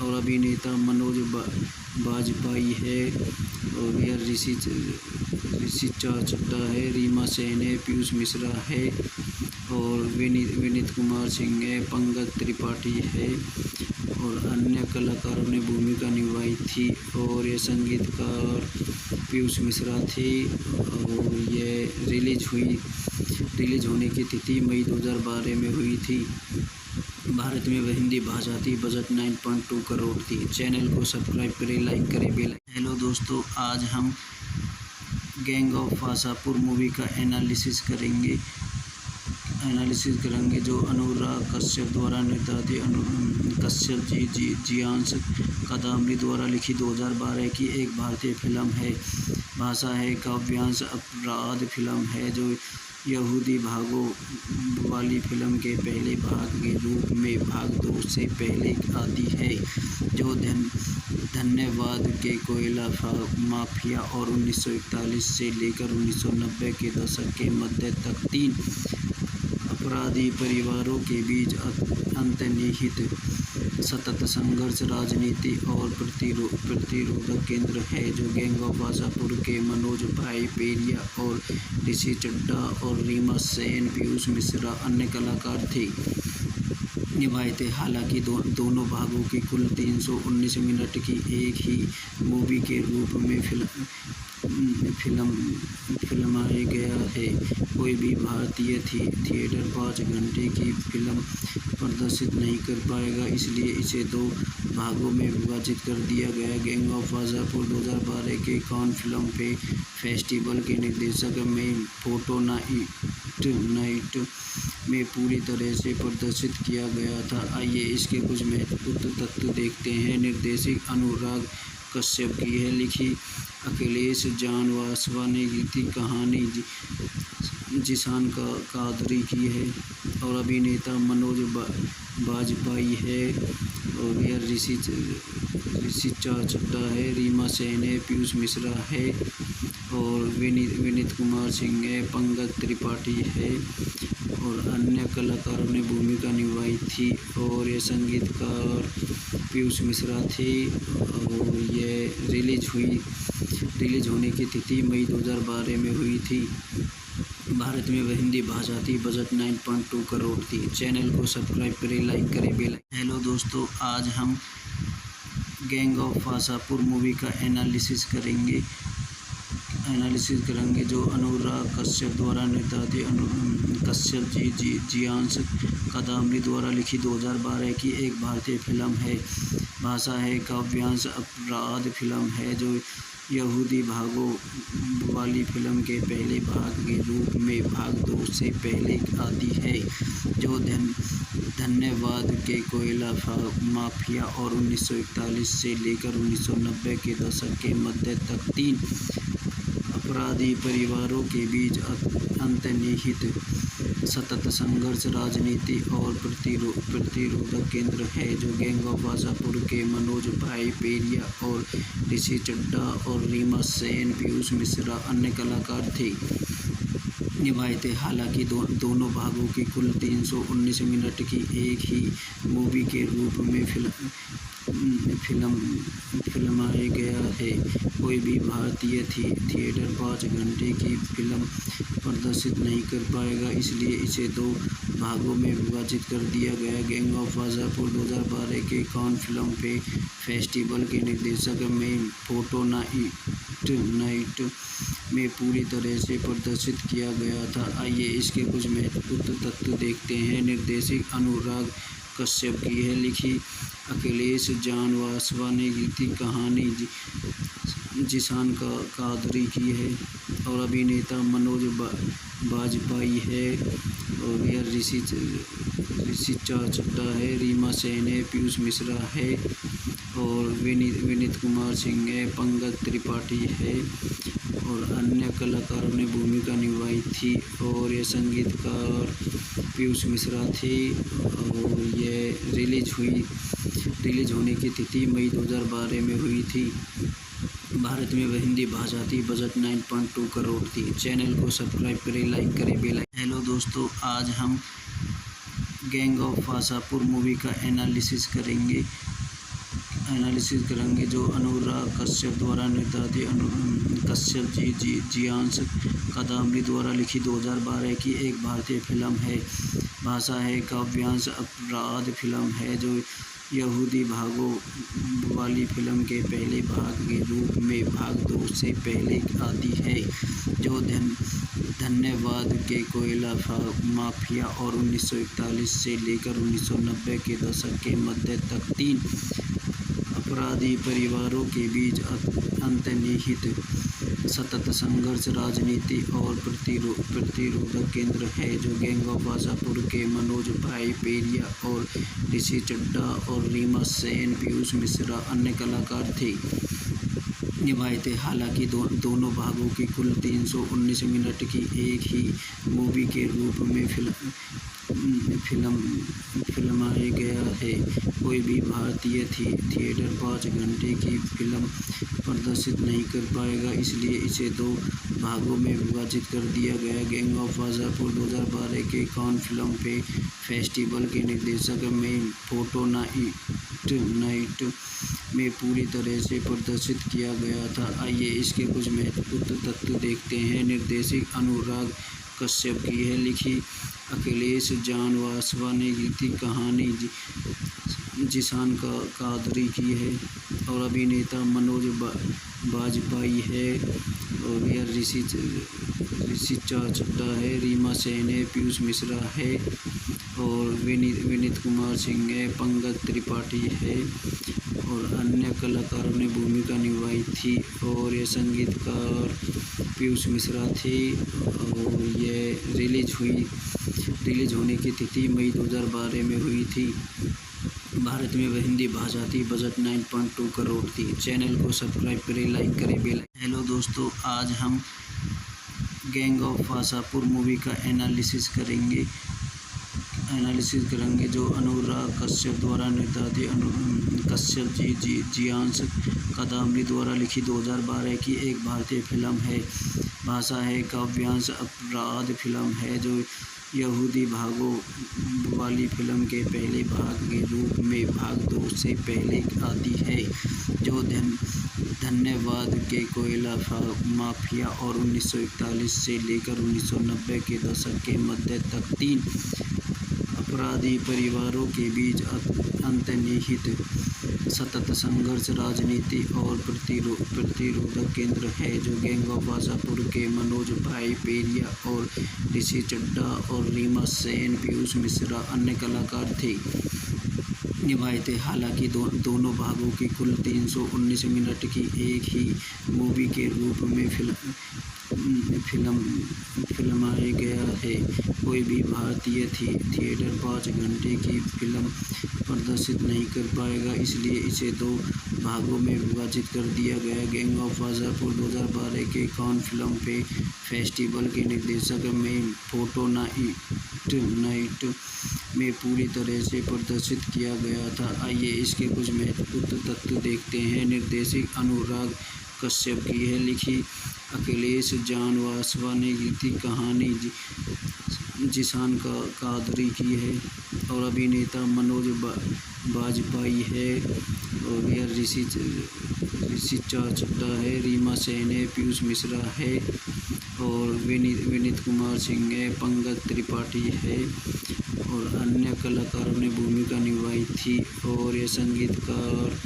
और अभिनेता मनोज बाजपेयी है और यह ऋषि चड्ढा है, रीमा सेन है, पीयूष मिश्रा है और विनीत कुमार सिंह है, पंकज त्रिपाठी है और अन्य कलाकारों ने भूमिका निभाई थी और ये संगीतकार पीयूष मिश्रा थे और ये रिलीज होने की तिथि मई 2012 में हुई थी। भारत में वह हिंदी भाषा थी। बजट 9.2 करोड़ थी। चैनल को सब्सक्राइब करें, लाइक करें, बेल। हेलो दोस्तों, आज हम गैंग ऑफ वासापुर मूवी का एनालिसिस करेंगे जो अनुराग कश्यप द्वारा निर्देशित कश्यप जी जियांश कादम्बरी द्वारा लिखी 2012 की एक भारतीय फिल्म है। भाषा है काव्यांश अपराध फिल्म है जो यहूदी भागों वाली फिल्म के पहले भाग के रूप में भाग 2 से पहले आती है, जो धन्यवाद के कोयला माफिया और 1941 से लेकर 1990 के दशक के मध्य तक 3 अपराधी परिवारों के बीच अंतर्निहित सतत संघर्ष, राजनीति और प्रतिरोधक केंद्र है, जो गैंग ऑफ वासापुर के मनोज भाई पेरिया और ऋषि चड्ढा और रीमा सेन, पीयूष मिश्रा अन्य कलाकार थे निभाए थे। हालांकि दोनों भागों की कुल 319 मिनट की एक ही मूवी के रूप में फिल्माया गया है। कोई भी भारतीय थिएटर 5 घंटे की फिल्म प्रदर्शित नहीं कर पाएगा, इसलिए इसे 2 भागों में विभाजित कर दिया गया। गैंग ऑफ वासापुर 2012 के कान फिल्म फेस्टिवल के निर्देशक में फोटो नाइट में पूरी तरह से प्रदर्शित किया गया था। आइए इसके कुछ महत्वपूर्ण तथ्य देखते हैं। निर्देशक अनुराग कश्यप की है, लिखी अखिलेश जानवासवा ने, गीति कहानी जिशान कादरी की है और अभिनेता मनोज बाजपेयी है और यह ऋषि चड्ढा है, रीमा सेन है, पीयूष मिश्रा है और विनीत कुमार सिंह है, पंकज त्रिपाठी है और अन्य कलाकारों ने भूमिका निभाई थी और ये संगीतकार पीयूष मिश्रा थे और ये रिलीज होने की तिथि मई 2012 में हुई थी। भारत में वह हिंदी भाषा थी। बजट 9.2 करोड़ थी। चैनल को सब्सक्राइब करें, लाइक करें, बेल। हेलो दोस्तों, आज हम गैंग ऑफ वासापुर मूवी का एनालिसिस करेंगे जो अनुराग कश्यप द्वारा निर्देशित कश्यप जी जियांश कादम्बरी द्वारा लिखी 2012 की एक भारतीय फिल्म है। भाषा है काव्यांश अपराध फिल्म है जो यहूदी भागों वाली फिल्म के पहले भाग के रूप में भाग 2 से पहले आती है, जो धन्यवाद के कोयला माफिया और 1941 से लेकर 1990 के दशक के मध्य तक 3 अपराधी परिवारों के बीच अंतर्निहित सतत संघर्ष, राजनीति और प्रतिरोधक केंद्र है, जो गैंग ऑफ वासापुर के मनोज भाई पेरिया और ऋषि चड्ढा और रीमा सेन, पीयूष मिश्रा अन्य कलाकार थे निभाए थे। हालांकि दोनों भागों की कुल 319 मिनट की एक ही मूवी के रूप में फिल्माया गया है। कोई भी भारतीय थिएटर 5 घंटे की फिल्म प्रदर्शित नहीं कर पाएगा, इसलिए इसे 2 भागों में विभाजित कर दिया गया। गैंग ऑफ वासापुर 2012 के कान फिल्म फेस्टिवल के निर्देशक में फोटो नाइट में पूरी तरह से प्रदर्शित किया गया था। आइए इसके कुछ महत्वपूर्ण तथ्य देखते हैं। निर्देशक अनुराग कश्यप की है, लिखी अखिलेश जानवासवा ने, गीत कहानी जिशान कादरी की है और अभिनेता मनोज बाजपेयी है और यह ऋषि चड्ढा है, रीमा सेन है, पीयूष मिश्रा है और विनीत कुमार सिंह है, पंकज त्रिपाठी है और अन्य कलाकारों ने भूमिका निभाई थी और ये संगीतकार पीयूष मिश्रा थे और ये रिलीज होने की तिथि मई 2012 में हुई थी। भारत में वह हिंदी भाषा थी। बजट 9.2 करोड़ थी। चैनल को सब्सक्राइब करें, लाइक करें, बेल आइकन। हेलो दोस्तों, आज हम गैंग ऑफ वासापुर मूवी का एनालिसिस करेंगे, जो अनुराग कश्यप द्वारा निर्देशित कश्यप जियांश कादम्बरी द्वारा लिखी 2012 की एक भारतीय फिल्म है। भाषा है काव्यांश अपराध फिल्म है, जो यहूदी भागों वाली फिल्म के पहले भाग के रूप में भाग 2 से पहले आती है, जो धन्यवाद के कोयला माफिया और 1941 से लेकर 1990 के दशक के मध्य तक 3 अपराधी परिवारों के बीच अंतर्निहित सतत संघर्ष, राजनीति और प्रतिरोधक केंद्र है, जो गैंग ऑफ वासापुर के मनोज भाई पेरिया और ऋषि चड्ढा और रीमा सेन, पीयूष मिश्रा अन्य कलाकार थे निभाए थे। हालांकि दोनों भागों की कुल 319 मिनट की एक ही मूवी के रूप में फिल्माया गया है। कोई भी भारतीय थिएटर 5 घंटे की फिल्म प्रदर्शित नहीं कर पाएगा, इसलिए इसे 2 भागों में विभाजित कर दिया गया। गैंग ऑफ वासापुर 2012 के कान फिल्म फेस्टिवल के निर्देशक में फोटो नाइट में पूरी तरह से प्रदर्शित किया गया था। आइए इसके कुछ महत्वपूर्ण तथ्य देखते हैं। निर्देशक अनुराग कश्यप की है, लिखी अखिलेश जानवासवा ने, गीत कहानी जिशान कादरी की है और अभिनेता मनोज बाजपेयी है और यह ऋषि चड्ढा है, रीमा सेन है, पीयूष मिश्रा है और विनीत कुमार सिंह है, पंकज त्रिपाठी है और अन्य कलाकारों ने भूमिका निभाई थी और ये संगीतकार पीयूष मिश्रा थे और ये रिलीज होने की तिथि मई 2012 में हुई थी। भारत में वह हिंदी भाषा थी। बजट 9.2 करोड़ थी। चैनल को सब्सक्राइब करें, लाइक करें, बेल आइकन। हेलो दोस्तों, आज हम गैंग ऑफ वासापुर मूवी का एनालिसिस करेंगे, जो अनुराग कश्यप द्वारा निर्देशित कश्यप जियांश कादम्बरी द्वारा लिखी 2012 की एक भारतीय फिल्म है। भाषा है काव्यांश अपराध फिल्म है, जो यहूदी भागों वाली फिल्म के पहले भाग के रूप में भाग 2 से पहले आती है, जो धन्यवाद के कोयला माफिया और 1941 से लेकर 1990 के दशक के मध्य तक 3 अपराधी परिवारों के बीच अंतर्निहित सतत संघर्ष, राजनीति और प्रतिरोधक केंद्र है, जो गैंग ऑफ वासापुर के मनोज भाई पेरिया और ऋषि चड्ढा और रीमा सेन, पीयूष मिश्रा अन्य कलाकार थे निभाए थे। हालांकि दोनों भागों की कुल 319 मिनट की एक ही मूवी के रूप में फिल्माया गया है। कोई भी भारतीय थिएटर 5 घंटे की फिल्म प्रदर्शित नहीं कर पाएगा, इसलिए इसे 2 भागों में विभाजित कर दिया गया। गैंग ऑफ वासापुर 2012 के कान फिल्म फेस्टिवल के निर्देशक में फोटो नाइट में पूरी तरह से प्रदर्शित किया गया था। आइए इसके कुछ महत्वपूर्ण तथ्य देखते हैं। निर्देशक अनुराग कश्यप की है, लिखी अखिलेश जानवासवा ने, गीति कहानी जिशान कादरी की है और अभिनेता मनोज बाजपेयी है और यह ऋषि चड्ढा है, रीमा सेन है, पीयूष मिश्रा है और विनीत कुमार सिंह है, पंकज त्रिपाठी है और अन्य कलाकारों ने भूमिका निभाई थी और ये संगीतकार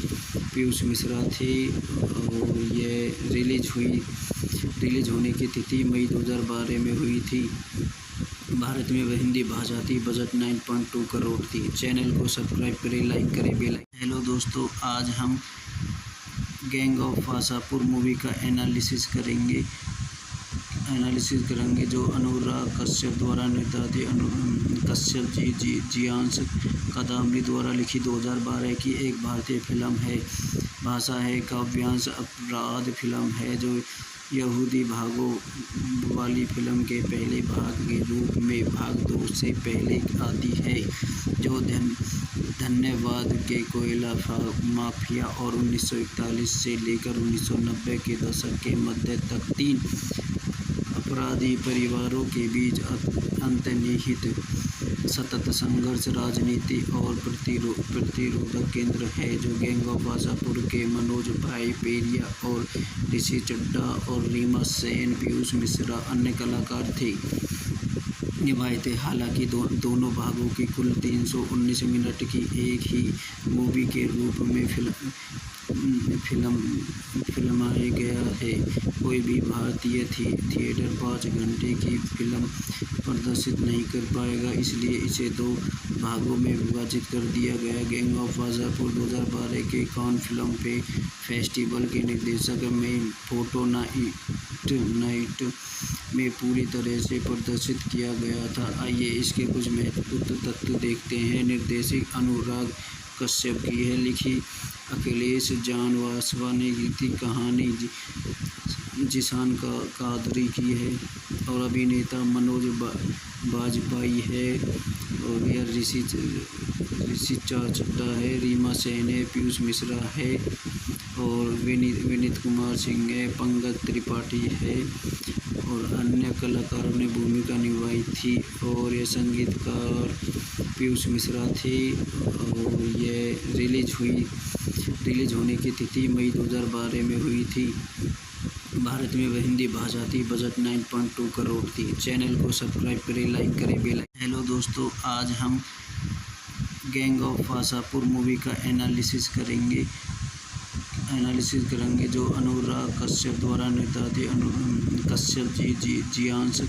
पीयूष मिश्रा थे और ये रिलीज होने की तिथि मई 2012 में हुई थी। भारत में वह हिंदी भाषा थी। बजट 9.2 करोड़ थी। चैनल को सब्सक्राइब करें, लाइक करें, बेल आइकन। हेलो दोस्तों, आज हम गैंग ऑफ वासापुर मूवी का एनालिसिस करेंगे जो अनुराग कश्यप द्वारा निर्देशित कश्यप जियांश कादम्बरी द्वारा लिखी 2012 की एक भारतीय फिल्म है। भाषा है काव्यांश अपराध फिल्म है जो यहूदी भागों वाली फिल्म के पहले भाग के रूप में भाग 2 से पहले आती है, जो धन्यवाद के कोयला माफिया और 1941 से लेकर 1990 के दशक के मध्य तक 3 अपराधी परिवारों के बीच अंतर्निहित सतत संघर्ष, राजनीति और प्रतिरोधक केंद्र है, जो गैंग ऑफ वासापुर के मनोज भाई पेरिया और ऋषि चड्ढा और रीमा सेन, पीयूष मिश्रा अन्य कलाकार थे निभाए थे। हालांकि दोनों भागों की कुल 319 मिनट की एक ही मूवी के रूप में फिल्माया गया है। कोई भी भारतीय थिएटर 5 घंटे की फिल्म प्रदर्शित नहीं कर पाएगा, इसलिए इसे 2 भागों में विभाजित कर दिया गया। गैंग ऑफ वासापुर 2012 के कान फिल्म फेस्टिवल के निर्देशक में फोटो नाइट में पूरी तरह से प्रदर्शित किया गया था। आइए इसके कुछ महत्वपूर्ण तथ्य देखते हैं। निर्देशक अनुराग कश्यप की है, लिखी अखिलेश जानवासवा ने, गीति कहानी जिशान कादरी की है और अभिनेता मनोज बाजपेयी है और यह ऋषि चड्ढा है, रीमा सेन है, पीयूष मिश्रा है और विनीत कुमार सिंह है, पंकज त्रिपाठी है और अन्य कलाकारों ने भूमिका निभाई थी और ये संगीतकार पीयूष मिश्रा थे और ये रिलीज होने की तिथि मई 2012 में हुई थी। भारत में वह हिंदी भाषा थी। बजट 9.2 करोड़ थी। चैनल को सब्सक्राइब करें, लाइक करें, बेल आइकन। हेलो दोस्तों, आज हम गैंग ऑफ वासापुर मूवी का एनालिसिस करेंगे जो अनुराग कश्यप द्वारा निर्देशित कश्यप जियांश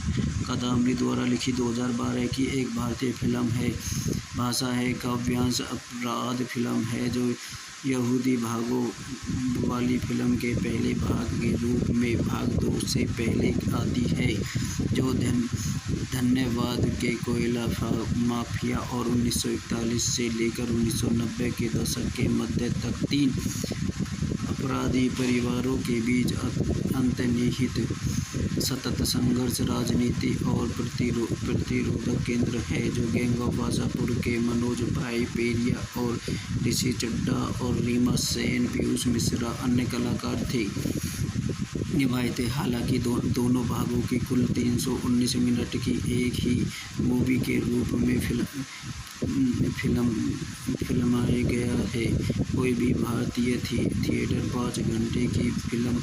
कादम्बरी द्वारा लिखी 2012 की एक भारतीय फिल्म है। भाषा है काव्यांश अपराध फिल्म है जो यहूदी भागों वाली फिल्म के पहले भाग के रूप में भाग 2 से पहले आती है, जो धन्यवाद के कोयला माफिया और 1941 से लेकर 1990 के दशक के मध्य तक 3 अपराधी परिवारों के बीच अंतर्निहित सतत संघर्ष, राजनीति और प्रतिरोधक केंद्र है, जो गैंग ऑफ वासापुर के मनोज भाई पेरिया और ऋषि चड्ढा और रीमा सेन, पीयूष मिश्रा अन्य कलाकार थे निभाए थे। हालांकि दोनों भागों की कुल 319 मिनट की एक ही मूवी के रूप में फिल्माया गया है। कोई भी भारतीय थिएटर 5 घंटे की फिल्म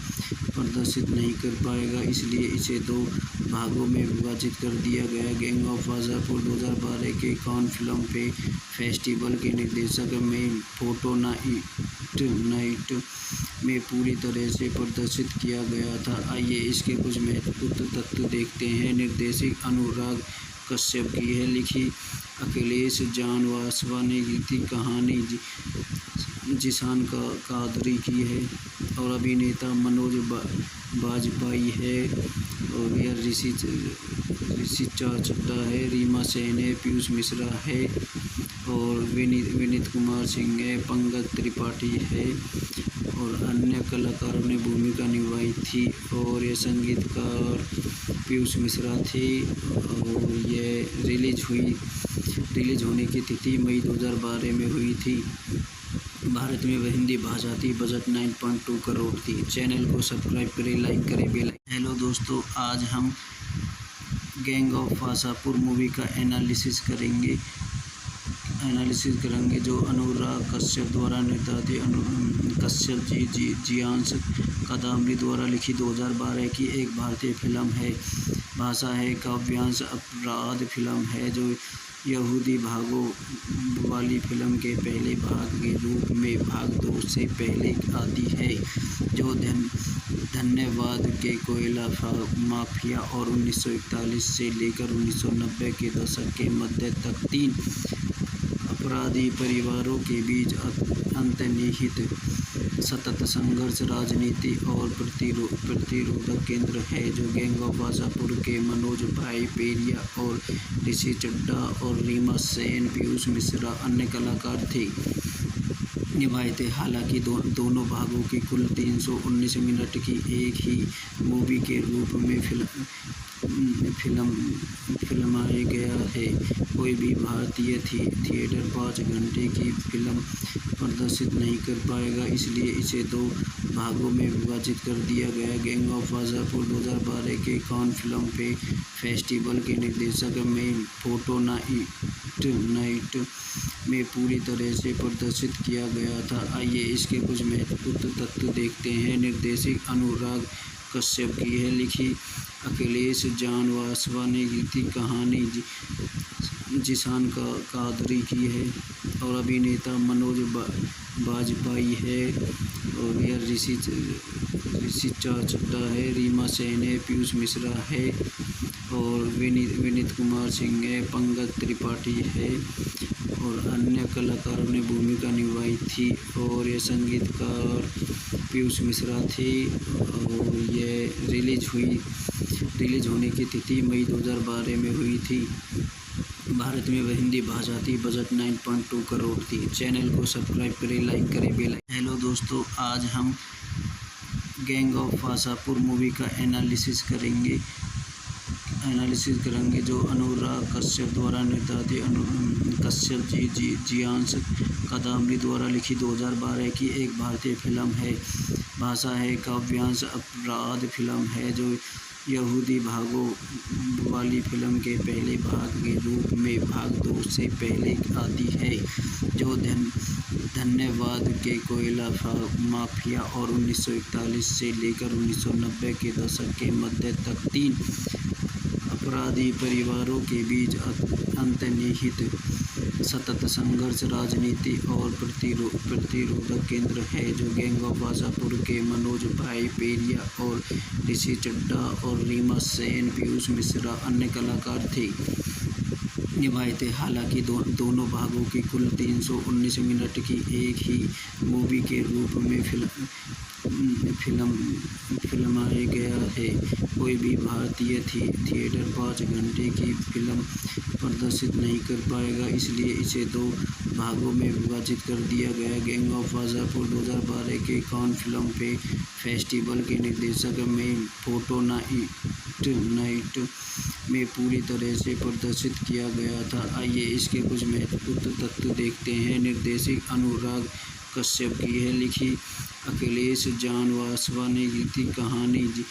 प्रदर्शित नहीं कर पाएगा, इसलिए इसे 2 भागों में विभाजित कर दिया गया। गैंग ऑफ वासापुर 2012 के कान फिल्म फेस्टिवल के निर्देशक में फोटो नाइट में पूरी तरह से प्रदर्शित किया गया था। आइए इसके कुछ महत्वपूर्ण तथ्य देखते हैं। निर्देशक अनुराग कश्यप की है, लिखी अखिलेश जानवासवा ने, गीति कहानी जिशान कादरी की है और अभिनेता मनोज बाजपेयी है और यह ऋषि चड्ढा है, रीमा सेन है, पीयूष मिश्रा है और विनीत कुमार सिंह है, पंकज त्रिपाठी है और अन्य कलाकारों ने भूमिका निभाई निभाई थी और ये संगीतकार पीयूष मिश्रा थे और ये रिलीज होने की तिथि मई 2012 में हुई थी। भारत में वह हिंदी भाषा थी। बजट 9.2 करोड़ थी। चैनल को सब्सक्राइब करें, लाइक करें, बेल। हेलो दोस्तों, आज हम गैंग ऑफ वासापुर मूवी का एनालिसिस करेंगे जो अनुराग कश्यप द्वारा निर्देशित कश्यप जी जियांश कादम्बरी द्वारा लिखी 2012 की एक भारतीय फिल्म है। भाषा है काव्यांश अपराध फिल्म है जो यहूदी भागों वाली फिल्म के पहले भाग के रूप में भाग 2 से पहले आती है, जो धन्यवाद के कोयला माफिया और 1941 से लेकर 1990 के दशक के मध्य तक 3 अपराधी परिवारों के बीच अंतर्निहित सतत संघर्ष, राजनीति और प्रतिरोधक केंद्र है, जो गैंग ऑफ वासापुर के मनोज भाई पेरिया और ऋषि चड्ढा और रीमा सेन, पीयूष मिश्रा अन्य कलाकार थे निभाए थे। हालांकि दोनों भागों की कुल 319 मिनट की एक ही मूवी के रूप में फिल्माया गया है। कोई भी भारतीय थिएटर 5 घंटे की फिल्म प्रदर्शित नहीं कर पाएगा, इसलिए इसे 2 भागों में विभाजित कर दिया गया। गैंग ऑफ वासापुर 2012 के कान फिल्म फेस्टिवल के निर्देशक में फोटो नाइट में पूरी तरह से प्रदर्शित किया गया था। आइए इसके कुछ महत्वपूर्ण तथ्य देखते हैं। निर्देशक अनुराग कश्यप की है, लिखी अखिलेश जानवासवा ने, गीति कहानी जिशान कादरी की है और अभिनेता मनोज बाजपेयी है और यह ऋषि चड्ढा है, रीमा सेन है, पीयूष मिश्रा है और विनीत कुमार सिंह है, पंकज त्रिपाठी है और अन्य कलाकारों ने भूमिका निभाई थी और ये संगीतकार पीयूष मिश्रा थे और ये रिलीज होने की तिथि मई 2012 में हुई थी। भारत में वह हिंदी भाषा थी। बजट 9.2 करोड़ थी। चैनल को सब्सक्राइब करें, लाइक करें, बेल। हेलो दोस्तों, आज हम गैंग ऑफ वासापुर मूवी का एनालिसिस करेंगे जो अनुराग कश्यप द्वारा निर्देशित कश्यप जी जियांश कादम्बरी द्वारा लिखी 2012 की एक भारतीय फिल्म है। भाषा है काव्यांश अपराध फिल्म है जो यहूदी भागों वाली फिल्म के पहले भाग के रूप में भाग 2 से पहले आती है, जो धन्यवाद के कोयला माफिया और 1941 से लेकर 1990 के दशक के मध्य तक 3 अपराधी परिवारों के बीच अंतर्निहित सतत संघर्ष, राजनीति और प्रतिरोधक केंद्र है, जो गैंग ऑफ वासापुर के मनोज भाई पेरिया और ऋषि चड्ढा और रीमा सेन, पीयूष मिश्रा अन्य कलाकार थे निभाए थे। हालांकि दोनों भागों की कुल 319 मिनट की एक ही मूवी के रूप में फिल्माया गया है। कोई भी भारतीय थिएटर 5 घंटे की फिल्म प्रदर्शित नहीं कर पाएगा, इसलिए इसे 2 भागों में विभाजित कर दिया गया। गैंग ऑफ वासापुर 2012 के कान फिल्म फेस्टिवल के निर्देशक में फोटो नाइट में पूरी तरह से प्रदर्शित किया गया था। आइए इसके कुछ महत्वपूर्ण तथ्य देखते हैं। निर्देशक अनुराग कश्यप की है, लिखी अखिलेश जानवासवा ने, गीति कहानी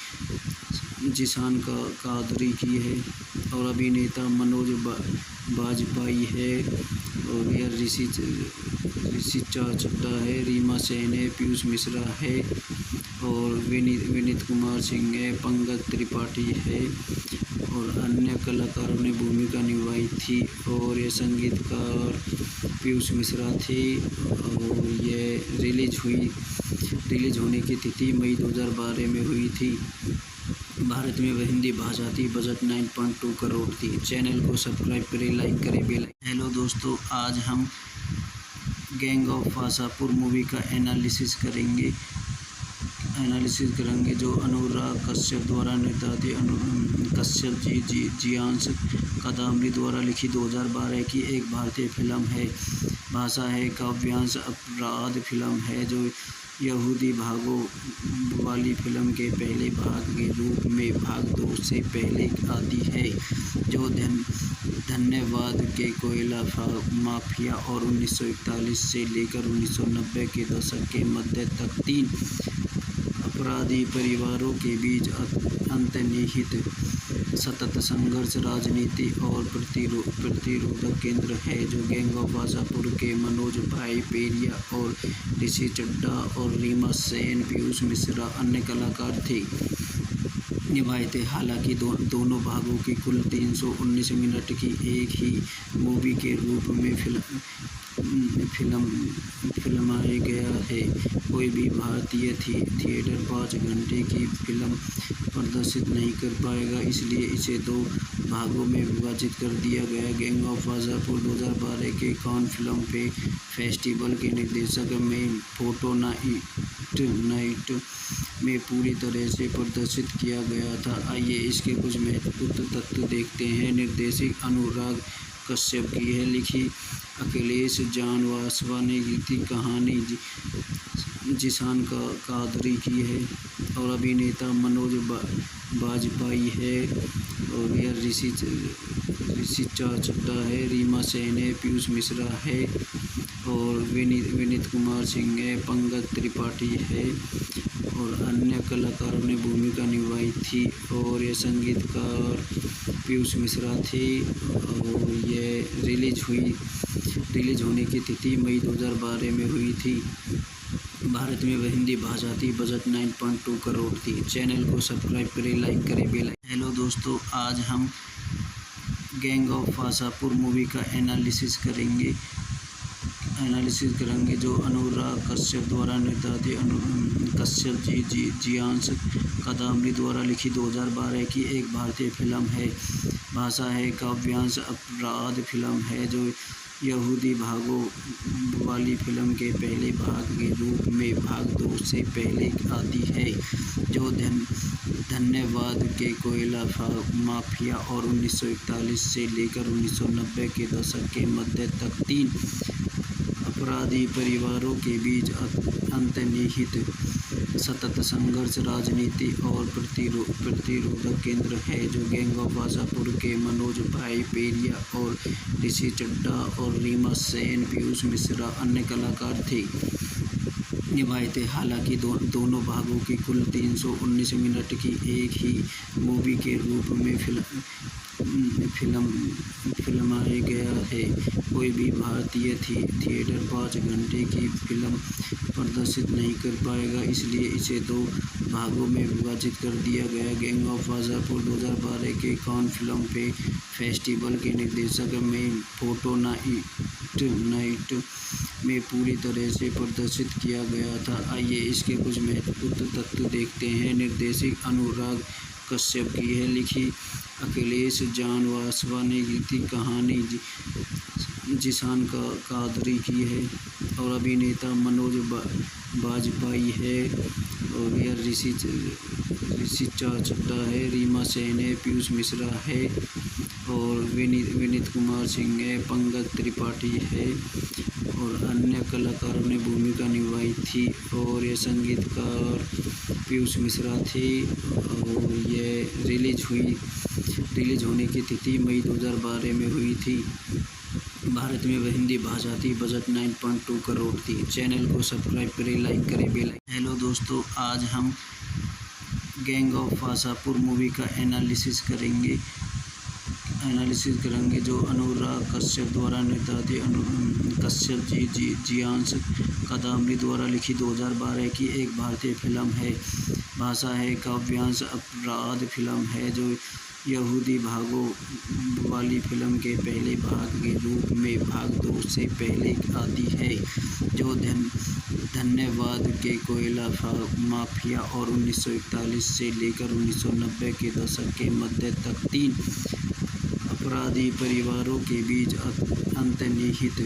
जिशान कादरी की है और अभिनेता मनोज बाजपेयी है और यह ऋषि चड्ढा है, रीमा सेन है, पीयूष मिश्रा है और विनीत कुमार सिंह है, पंकज त्रिपाठी है और अन्य कलाकारों ने भूमिका निभाई थी और ये संगीतकार पीयूष मिश्रा थे और ये रिलीज होने की तिथि मई 2012 में हुई थी। भारत में वह हिंदी भाषा थी। बजट 9.2 करोड़ थी। चैनल को सब्सक्राइब करें, लाइक करें, बेल। हेलो दोस्तों, आज हम गैंग ऑफ वासापुर मूवी का एनालिसिस करेंगे जो अनुराग कश्यप द्वारा निर्देशित कश्यप जी जियांश कादम्बरी द्वारा लिखी 2012 की एक भारतीय फिल्म है। भाषा है काव्यांश अपराध फिल्म है जो यहूदी भागों वाली फिल्म के पहले भाग के रूप में भाग 2 से पहले आती है, जो धन्यवाद के कोयला माफिया और 1941 से लेकर 1990 के दशक के मध्य तक 3 अपराधी परिवारों के बीच अंतर्निहित सतत संघर्ष, राजनीति और प्रतिरोधक केंद्र है, जो गैंग ऑफ वासापुर के मनोज भाई पेरिया और ऋषि चड्ढा और रीमा सेन, पीयूष मिश्रा अन्य कलाकार थे निभाए थे। हालांकि दोनों भागों की कुल 319 मिनट की एक ही मूवी के रूप में फिल्माया गया है। कोई भी भारतीय थिएटर 5 घंटे की फिल्म प्रदर्शित नहीं कर पाएगा, इसलिए इसे 2 भागों में विभाजित कर दिया गया। गैंग ऑफ वासापुर 2012 के कान फिल्म फेस्टिवल के निर्देशक में फोटो नाइट में पूरी तरह से प्रदर्शित किया गया था। आइए इसके कुछ महत्वपूर्ण तथ्य देखते हैं। निर्देशक अनुराग कश्यप की है, लिखी अखिलेश जानवासवा ने, गीत कहानी जिशान कादरी की है और अभिनेता मनोज बाजपेयी है और यह ऋषि चड्ढा है, रीमा सेन है, पीयूष मिश्रा है और विनीत कुमार सिंह है, पंकज त्रिपाठी है और अन्य कलाकारों ने भूमिका निभाई थी और ये संगीतकार पीयूष मिश्रा थे और ये रिलीज होने की तिथि मई 2012 में हुई थी। भारत में वह हिंदी भाषा थी। बजट 9.2 करोड़ थी। चैनल को सब्सक्राइब करें, लाइक करें, बेल आइकन। हेलो दोस्तों, आज हम गैंग ऑफ वासापुर मूवी का एनालिसिस करेंगे, जो अनुराग कश्यप द्वारा निर्देशित कश्यप जियांश कदामरी द्वारा लिखी 2012 की एक भारतीय फिल्म है। भाषा है काव्यांश अपराध फिल्म है, जो यहूदी भागों वाली फिल्म के पहले भाग के रूप में भाग 2 से पहले आती है, जो धन्यवाद के कोयला माफिया और 1941 से लेकर 1990 के दशक के मध्य तक 3 अपराधी परिवारों के बीच अंतर्निहित सतत संघर्ष, राजनीति और प्रतिरोधक केंद्र है, जो गैंग ऑफ वासापुर के मनोज भाई पेरिया और ऋषि चड्ढा और रीमा सेन, पीयूष मिश्रा अन्य कलाकार थे निभाए थे। हालांकि दोनों भागों की कुल 319 मिनट की एक ही मूवी के रूप में फिल्माया गया है। कोई भी भारतीय थिएटर 5 घंटे की फिल्म प्रदर्शित नहीं कर पाएगा, इसलिए इसे 2 भागों में विभाजित कर दिया गया। गैंग ऑफ वासापुर 2012 के कान फिल्म फेस्टिवल के निर्देशक में फोटो नाइट में पूरी तरह से प्रदर्शित किया गया था। आइए इसके कुछ महत्वपूर्ण तथ्य देखते हैं। निर्देशक अनुराग कश्यप की है, लिखी अखिलेश जानवासवा ने, गीत कहानी जिशान कादरी की है और अभिनेता मनोज बाजपेयी है और यह ऋषि चड्ढा है, रीमा सेन है, पीयूष मिश्रा है और विनीत कुमार सिंह है, पंकज त्रिपाठी है और अन्य कलाकारों ने भूमिका निभाई थी और ये संगीतकार पीयूष मिश्रा थे और ये रिलीज होने की तिथि मई 2012 में हुई थी। भारत में वह हिंदी भाषा थी। बजट 9.2 करोड़ थी। चैनल को सब्सक्राइब करें, लाइक करें, बेल आइकन। हेलो दोस्तों, आज हम गैंग ऑफ वासापुर मूवी का एनालिसिस करेंगे, जो अनुराग कश्यप द्वारा निर्देशित कश्यप जियांश कदामरी द्वारा लिखी 2012 की एक भारतीय फिल्म है। भाषा है काव्यांश अपराध फिल्म है, जो यहूदी भागों वाली फिल्म के पहले भाग के रूप में भाग 2 से पहले आती है, जो धन्यवाद के कोयला माफिया और 1941 से लेकर 1990 के दशक के मध्य तक 3 अपराधी परिवारों के बीच अंतर्निहित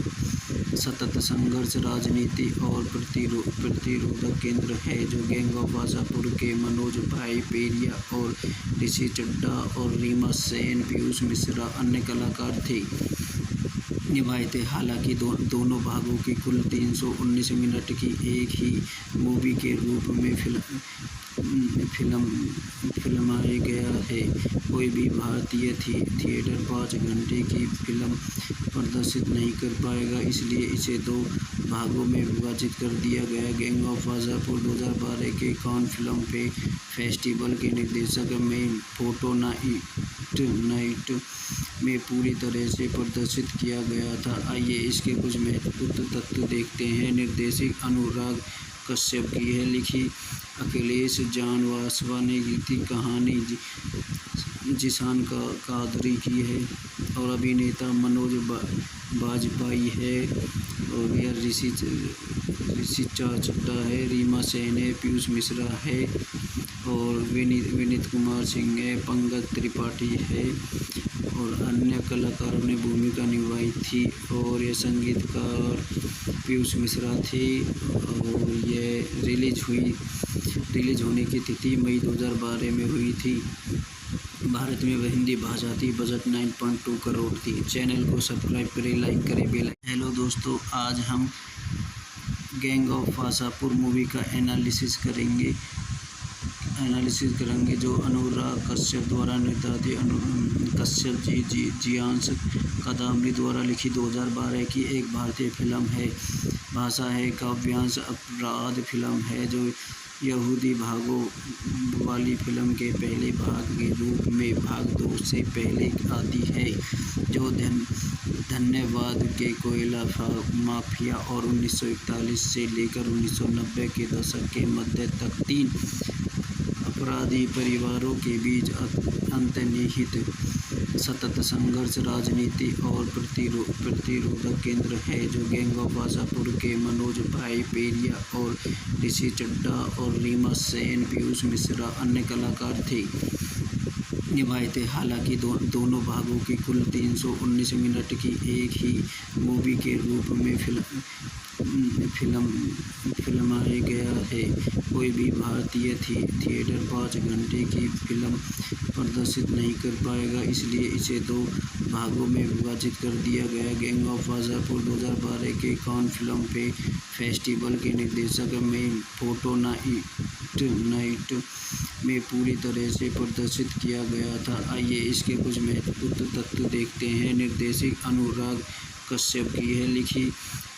सतत संघर्ष, राजनीति और प्रतिरोधक केंद्र है, जो गैंग ऑफ वासापुर के मनोज भाई पेरिया और ऋषि चड्ढा और रीमा सेन, पीयूष मिश्रा अन्य कलाकार थे निभाए थे। हालांकि दोनों भागों की कुल 319 मिनट की एक ही मूवी के रूप में फिल्माया गया है। कोई भी भारतीय थिएटर 5 घंटे की फिल्म प्रदर्शित नहीं कर पाएगा, इसलिए इसे 2 भागों में विभाजित कर दिया गया। गैंग ऑफ वासेपुर 2012 के कान फिल्म फेस्टिवल के निर्देशक में फोटो नाइट में पूरी तरह से प्रदर्शित किया गया था। आइए इसके कुछ महत्वपूर्ण तथ्य देखते हैं। निर्देशक अनुराग कश्यप की है, लिखी अखिलेश जानवासवा ने, गीत कहानी जिशान कादरी की है और अभिनेता मनोज बाजपेयी है और यह ऋषि चड्ढा है, रीमा सेन है, पीयूष मिश्रा है और विनीत कुमार सिंह है, पंकज त्रिपाठी है और अन्य कलाकारों ने भूमिका निभाई थी और ये संगीतकार पीयूष मिश्रा थे और ये रिलीज होने की तिथि मई 2012 में हुई थी। भारत में वह हिंदी भाषा थी। बजट 9.2 करोड़ थी। चैनल को सब्सक्राइब करें, लाइक करें, बेल। हेलो दोस्तों, आज हम गैंग ऑफ वासेपुर मूवी का एनालिसिस करेंगे जो अनुराग कश्यप द्वारा निर्देशित कश्यप जियांश कादम्बरी द्वारा लिखी 2012 की एक भारतीय फिल्म है। भाषा है काव्यांश अपराध फिल्म है जो यहूदी भागों वाली फिल्म के पहले भाग के रूप में भाग 2 से पहले आती है, जो धन्यवाद के कोयला माफिया और 1941 से लेकर 1990 के दशक के मध्य तक 3 अपराधी परिवारों के बीच अंतर्निहित सतत संघर्ष, राजनीति और प्रतिरोध केंद्र है, जो गैंग ऑफ वासेपुर के मनोज भाई पेरिया और ऋषि चड्ढा और रीमा सेन, पीयूष मिश्रा अन्य कलाकार थे निभाए थे। हालांकि दोनों भागों की कुल 319 मिनट की एक ही मूवी के रूप में फिल्माया गया है। कोई भी भारतीय थिएटर 5 घंटे की फिल्म प्रदर्शित नहीं कर पाएगा, इसलिए इसे 2 भागों में विभाजित कर दिया गया। गैंग ऑफ वासेपुर 2012 के कान फिल्म फेस्टिवल के निर्देशक में फोटो नाइट में पूरी तरह से प्रदर्शित किया गया था। आइए इसके कुछ महत्वपूर्ण तथ्य देखते हैं। निर्देशक अनुराग कश्यप की है, लिखी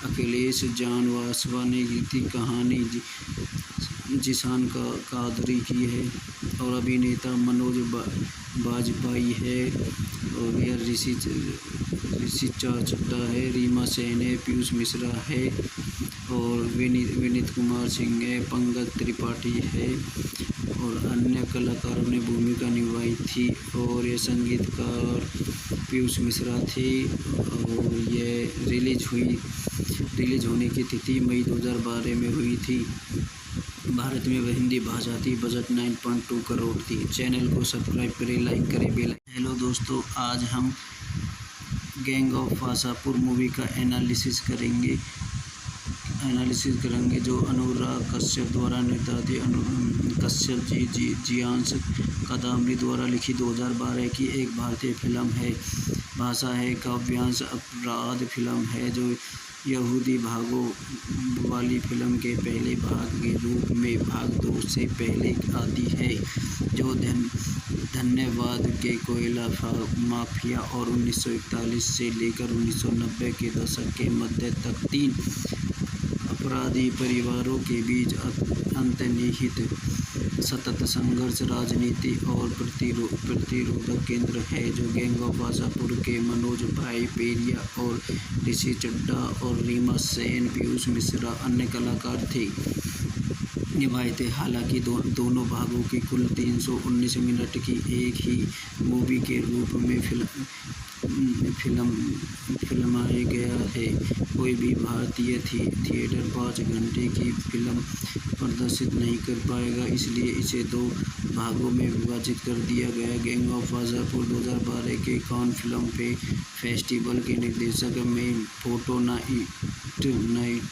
अखिलेश जानवासवा ने, गीत कहानी जिशान कादरी की है और अभिनेता मनोज बाजपेयी है और यह ऋषि चड्ढा है, रीमा सेन है, पीयूष मिश्रा है और विनीत कुमार सिंह है, पंकज त्रिपाठी है और अन्य कलाकारों ने भूमिका निभाई थी और ये संगीतकार पीयूष मिश्रा थे और ये रिलीज होने की तिथि मई 2012 में हुई थी। भारत में वह हिंदी भाषा थी। बजट 9.2 करोड़ थी। चैनल को सब्सक्राइब करें, लाइक करें, बेल। हेलो दोस्तों, आज हम गैंग ऑफ वासेपुर मूवी का एनालिसिस करेंगे जो अनुराग कश्यप द्वारा निर्देशित कश्यप जियांश कादम्बरी द्वारा लिखी 2012 की एक भारतीय फिल्म है। भाषा है काव्यांश अपराध फिल्म है जो यहूदी भागों वाली फिल्म के पहले भाग के रूप में भाग 2 से पहले आती है, जो धन्यवाद के कोयला माफिया और 1941 से लेकर 1990 के दशक के मध्य तक 3 अपराधी परिवारों के बीच अंतर्निहित सतत संघर्ष, राजनीति और प्रतिरोध केंद्र है, जो गैंग ऑफ वासेपुर के मनोज भाई पेरिया और ऋषि चड्ढा और रीमा सेन, पीयूष मिश्रा अन्य कलाकार थे निभाए थे। हालांकि दोनों भागों की कुल 319 मिनट की एक ही मूवी के रूप में फिल्माया गया है। कोई भी भारतीय थिएटर 5 घंटे की फिल्म प्रदर्शित नहीं कर पाएगा, इसलिए इसे 2 भागों में विभाजित कर दिया गया। गैंग ऑफ वासेपुर 2012 के कान फिल्म फेस्टिवल के निर्देशक में फोटो नाइट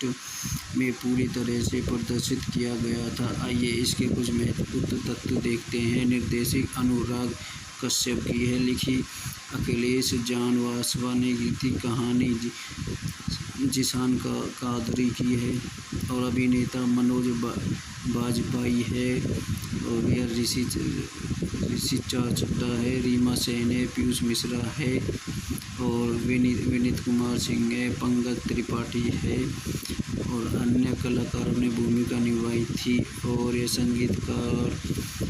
में पूरी तरह से प्रदर्शित किया गया था। आइए इसके कुछ महत्वपूर्ण तथ्य देखते हैं। निर्देशक अनुराग कश्यप की है लिखी। अखिलेश जान वासवा ने गीत कहानी जिशान कादरी की है। और अभिनेता मनोज बाजपेयी है। और यह ऋषि चड्ढा है। रीमा सेन है। पीयूष मिश्रा है। और विनीत कुमार सिंह है। पंकज त्रिपाठी है। और अन्य कलाकारों ने भूमिका निभाई थी। और ये संगीतकार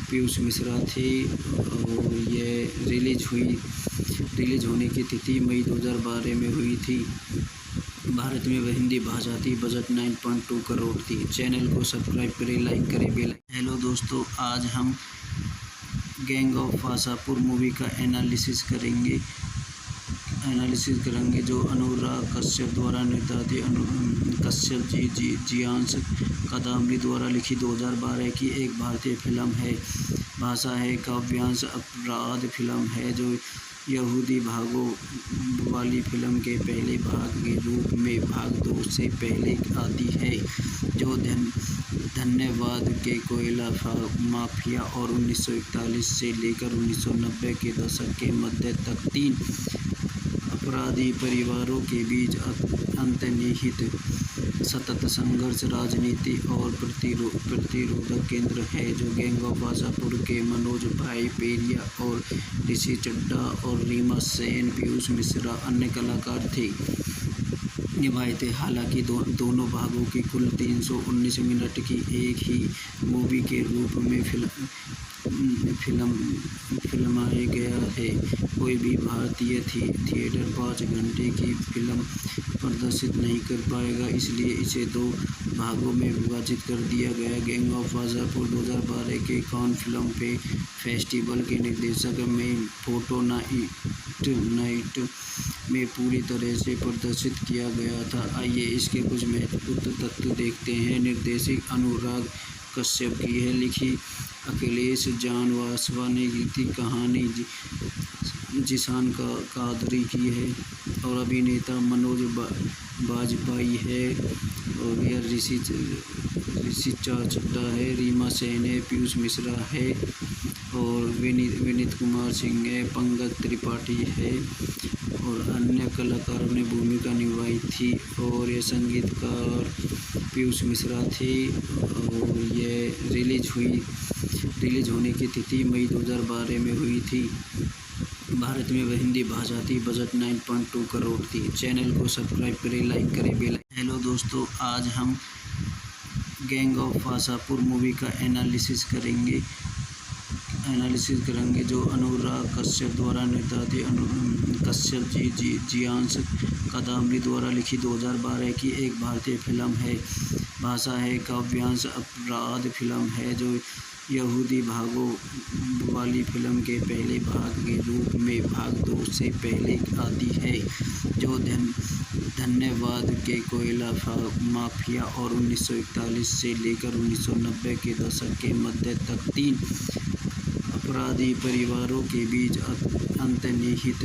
पीयूष मिश्रा थे। और ये रिलीज होने की तिथि मई 2012 में हुई थी। भारत में वह हिंदी भाषा थी। बजट 9.2 करोड़ थी। चैनल को सब्सक्राइब करें, लाइक करें, बेल। हेलो दोस्तों, आज हम गैंग ऑफ वासापुर मूवी का एनालिसिस करेंगे जो अनुराग कश्यप द्वारा निर्देशित कश्यप जियांश कादम्बरी द्वारा लिखी 2012 की एक भारतीय फिल्म है। भाषा है काव्यांश अपराध फिल्म है जो यहूदी भागों वाली फिल्म के पहले भाग के रूप में भाग 2 से पहले आती है, जो धन्यवाद के कोयला माफिया और 1941 से लेकर 1990 के दशक के मध्य तक 3 अपराधी परिवारों के बीच अंतर्निहित सतत संघर्ष, राजनीति और प्रतिरोधक केंद्र है, जो गैंग ऑफ वासापुर के मनोज भाई पेरिया और ऋषि चड्ढा और रीमा सेन, पीयूष मिश्रा अन्य कलाकार थे निभाए थे। हालांकि दोनों भागों की कुल 319 मिनट की एक ही मूवी के रूप में फिल्माया गया है। कोई भी भारतीय थिएटर 5 घंटे की फिल्म प्रदर्शित नहीं कर पाएगा, इसलिए इसे 2 भागों में विभाजित कर दिया गया। गैंग ऑफ वासापुर 2012 के कान फिल्म फेस्टिवल के निर्देशक में फोटो नाइट में पूरी तरह से प्रदर्शित किया गया था। आइए इसके कुछ महत्वपूर्ण तथ्य देखते हैं। निर्देशक अनुराग कश्यप की है लिखी। अखिलेश जान वासवा ने गीत कहानी जिशान कादरी की है। और अभिनेता मनोज बाजपेयी है। और यह ऋषि चड्ढा है। रीमा सेन है। पीयूष मिश्रा है। और विनीत कुमार सिंह है। पंकज त्रिपाठी है। और अन्य कलाकारों ने भूमिका निभाई थी। और ये संगीतकार पीयूष मिश्रा थे। और ये रिलीज होने की तिथि मई 2012 में हुई थी। भारत में वह हिंदी भाषा थी। बजट 9.2 करोड़ थी। चैनल को सब्सक्राइब करें, लाइक करें, बेल। हेलो दोस्तों, आज हम गैंग ऑफ वासापुर मूवी का एनालिसिस करेंगे जो अनुराग कश्यप द्वारा निर्देशित कश्यप जियांश कादम्बरी द्वारा लिखी 2012 की एक भारतीय फिल्म है। भाषा है काव्यांश अपराध फिल्म है जो यहूदी भागों वाली फिल्म के पहले भाग के रूप में भाग 2 से पहले आती है, जो धन्यवाद के कोयला माफिया और 1941 से लेकर 1990 के दशक के मध्य तक 3 अपराधी परिवारों के बीच अंतर्निहित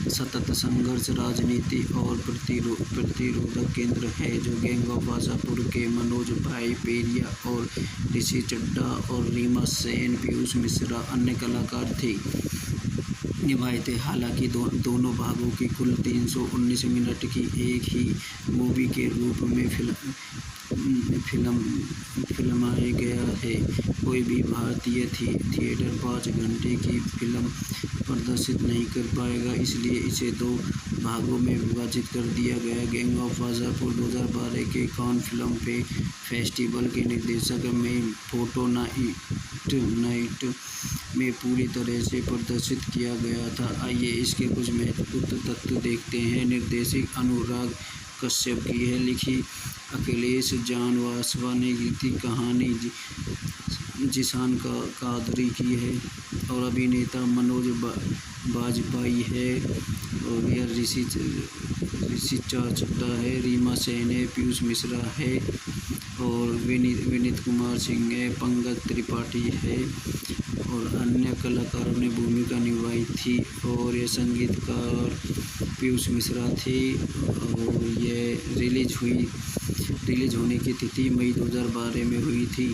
सतत संघर्ष, राजनीति और प्रतिरोधक केंद्र है, जो गैंग ऑफ वासापुर के मनोज भाई पेरिया और ऋषि चड्ढा और रीमा सेन, पीयूष मिश्रा अन्य कलाकार थे निभाए थे। हालांकि दोनों भागों की कुल 319 मिनट की एक ही मूवी के रूप में फिल्माया गया है। कोई भी भारतीय थिएटर 5 घंटे की फिल्म प्रदर्शित नहीं कर पाएगा, इसलिए इसे 2 भागों में विभाजित कर दिया गया। गैंग ऑफ वासापुर 2012 के कान फिल्म फेस्टिवल के निर्देशक में फोटो नाइट में पूरी तरह से प्रदर्शित किया गया था। आइए इसके कुछ महत्वपूर्ण तथ्य देखते हैं। निर्देशक अनुराग कश्यप की है लिखी। अखिलेश जान वासवा ने गीत कहानी जिशान कादरी की है। और अभिनेता मनोज बाजपेयी है। और यह ऋषि चड्ढा है। रीमा सेन है। पीयूष मिश्रा है। और विनीत कुमार सिंह है। पंकज त्रिपाठी है। और अन्य कलाकारों ने भूमिका निभाई थी। और ये संगीतकार पीयूष मिश्रा थे। और ये रिलीज होने की तिथि मई 2012 में हुई थी।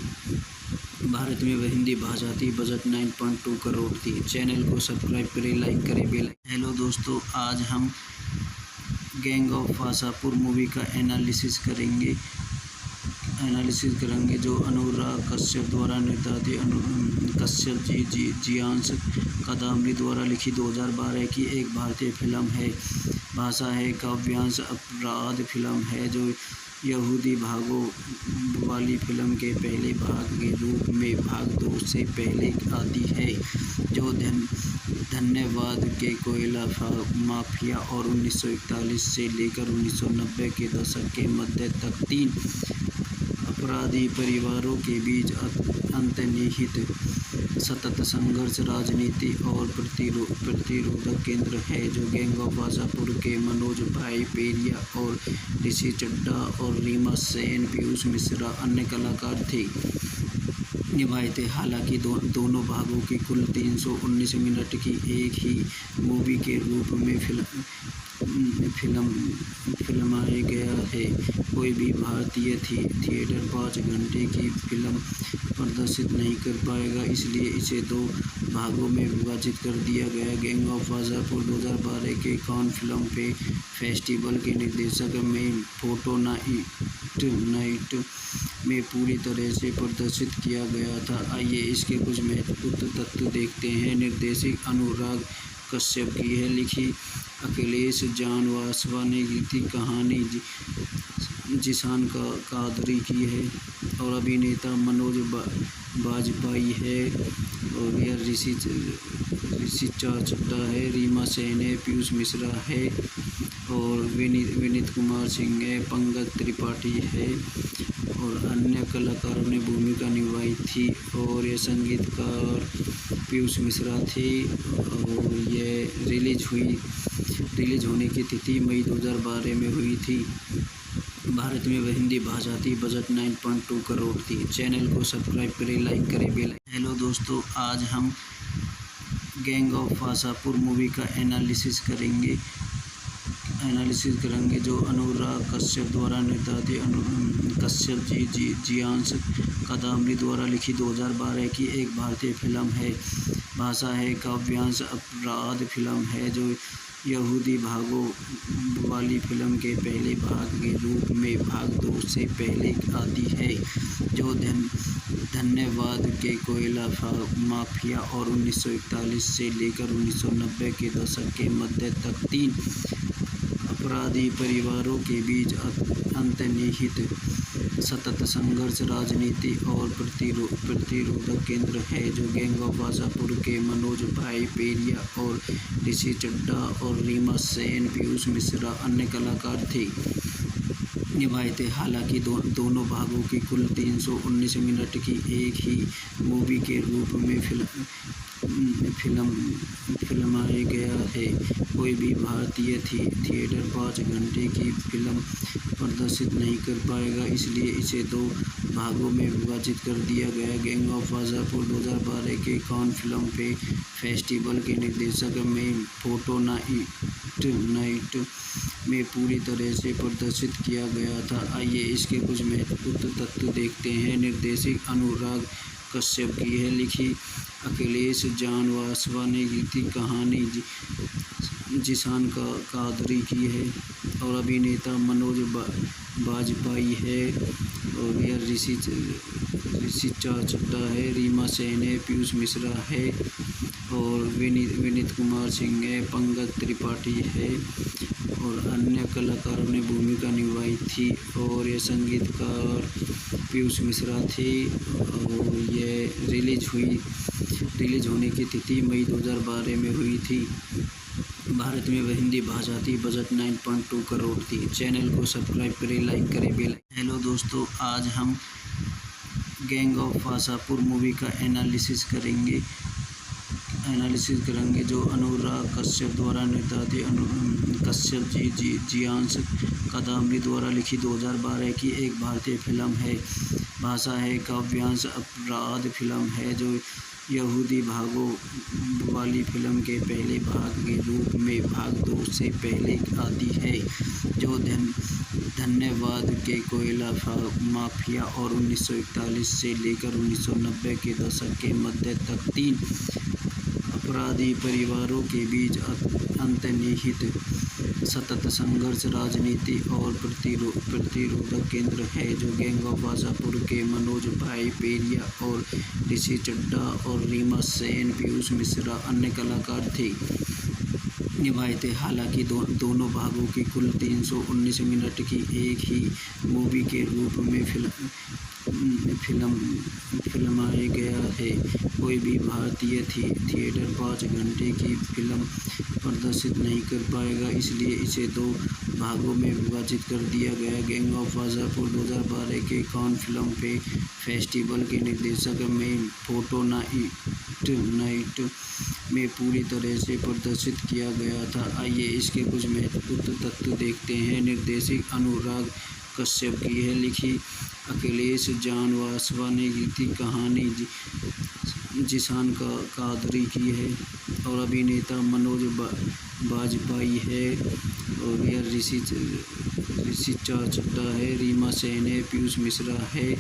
भारत में हिंदी भाषा थी। बजट 9.2 करोड़ थी। चैनल को सब्सक्राइब करें, लाइक करें, बेल। हेलो दोस्तों, आज हम गैंग ऑफ वासापुर मूवी का एनालिसिस करेंगे जो अनुराग कश्यप द्वारा निर्देशित कश्यप जियांश कादम्बरी द्वारा लिखी 2012 की एक भारतीय फिल्म है। भाषा है काव्यांश अपराध फिल्म है जो यहूदी भागों वाली फिल्म के पहले भाग के रूप में भाग 2 से पहले आती है, जो धन्यवाद के कोयला माफिया और 1941 से लेकर 1990 के दशक के मध्य तक 3 अपराधी परिवारों के बीच अंतर्निहित सतत संघर्ष, राजनीति और प्रतिरोधक केंद्र है, जो गैंग ऑफ वासापुर के मनोज भाई पेरिया और ऋषि चड्ढा और रीमा सेन, पीयूष मिश्रा अन्य कलाकार थे निभाए थे। हालांकि दोनों भागों की कुल 319 मिनट की एक ही मूवी के रूप में फिल्माया गया है। कोई भी भारतीय थिएटर 5 घंटे की फिल्म प्रदर्शित नहीं कर पाएगा, इसलिए इसे 2 भागों में विभाजित कर दिया गया। गैंग ऑफ वासापुर 2012 के कान फिल्म फेस्टिवल के निर्देशक में फोटो नाइट में पूरी तरह से प्रदर्शित किया गया था। आइए इसके कुछ महत्वपूर्ण तथ्य देखते हैं। निर्देशक अनुराग कश्यप की है, लिखी अखिलेश जानवासवा ने, गीत कहानी जिशान कादरी की है और अभिनेता मनोज बाजपेयी है और यह ऋषि चड्ढा है, रीमा सेन है, पीयूष मिश्रा है और विनीत कुमार सिंह है, पंकज त्रिपाठी है और अन्य कलाकारों ने भूमिका निभाई थी। और ये संगीतकार पीयूष मिश्रा थे और ये रिलीज होने की तिथि मई 2012 में हुई थी। भारत में हिंदी भाषा थी। बजट 9.2 करोड़ थी। चैनल को सब्सक्राइब करें, लाइक करें, बेल। हेलो दोस्तों, आज हम गैंग ऑफ वासापुर मूवी का एनालिसिस करेंगे जो अनुराग कश्यप द्वारा निर्देशित कश्यप जियांश कादम्बरी द्वारा लिखी 2012 की एक भारतीय फिल्म है। भाषा है काव्यांश अपराध फिल्म है जो यहूदी भागों वाली फिल्म के पहले भाग के रूप में भाग 2 से पहले आती है, जो धन्यवाद के कोयला माफिया और 1941 से लेकर 1990 के दशक के मध्य तक 3 अपराधी परिवारों के बीच अंतर्निहित सतत संघर्ष, राजनीति और प्रतिरोधक केंद्र है, जो गैंग ऑफ वासापुर के मनोज भाई पेरिया और ऋषि चड्ढा और रीमा सेन, पीयूष मिश्रा अन्य कलाकार थे निभाए थे। हालांकि दोनों भागों की कुल 319 मिनट की एक ही मूवी के रूप में फिल्माया गया है। कोई भी भारतीय थिएटर 5 घंटे की फिल्म प्रदर्शित नहीं कर पाएगा, इसलिए इसे 2 भागों में विभाजित कर दिया गया। गैंग ऑफ वासापुर 2012 के कान फिल्म फेस्टिवल के निर्देशक में फोटो नाइट में पूरी तरह से प्रदर्शित किया गया था। आइए इसके कुछ महत्वपूर्ण तथ्य देखते हैं। निर्देशक अनुराग कश्यप की है, लिखी अखिलेश जानवासवा ने, गीत कहानी जिशान कादरी की है और अभिनेता मनोज बाजपेयी है और यह ऋषि चड्ढा है, रीमा सेन है, पीयूष मिश्रा है और विनीत कुमार सिंह है, पंकज त्रिपाठी है और अन्य कलाकारों ने भूमिका निभाई थी। और ये संगीतकार पीयूष मिश्रा थे और ये रिलीज होने की तिथि मई 2012 में हुई थी। भारत में हिंदी भाषा थी। बजट 9.2 करोड़ थी। चैनल को सब्सक्राइब करें, लाइक करें, बेल। हेलो दोस्तों, आज हम गैंग ऑफ वासापुर मूवी का एनालिसिस करेंगे एनालिसिस करेंगे जो अनुराग कश्यप द्वारा निर्देशित कश्यप जी जियांश कादम्बरी द्वारा लिखी 2012 की एक भारतीय फिल्म है। भाषा है काव्यांश अपराध फिल्म है जो यहूदी भागों वाली फिल्म के पहले भाग के रूप में भाग 2 से पहले आती है, जो धन्यवाद के कोयला माफिया और 1941 से लेकर 1990 के दशक के मध्य तक 3 अपराधी परिवारों के बीच अंतर्निहित सतत संघर्ष, राजनीति और प्रतिरोधक केंद्र है, जो गैंग ऑफ वासापुर के मनोज भाई पेरिया और ऋषि चड्ढा और रीमा सेन, पीयूष मिश्रा अन्य कलाकार थे निभाए थे। हालांकि दोनों भागों की कुल 319 मिनट की एक ही मूवी के रूप में फिल्माया गया है। कोई भी भारतीय थिएटर 5 घंटे की फिल्म प्रदर्शित नहीं कर पाएगा, इसलिए इसे 2 भागों में विभाजित कर दिया गया। गैंग ऑफ वासापुर 2012 के कान फिल्म फेस्टिवल के निर्देशक में फोटो नाइट में पूरी तरह से प्रदर्शित किया गया था। आइए इसके कुछ महत्वपूर्ण तथ्य देखते हैं। निर्देशक अनुराग कश्यप की है, लिखी अखिलेश जानवासवा ने, गीति कहानी जिशान कादरी की है और अभिनेता मनोज बाजपेयी है और यह ऋषि चड्ढा है, रीमा सेन है, पीयूष मिश्रा है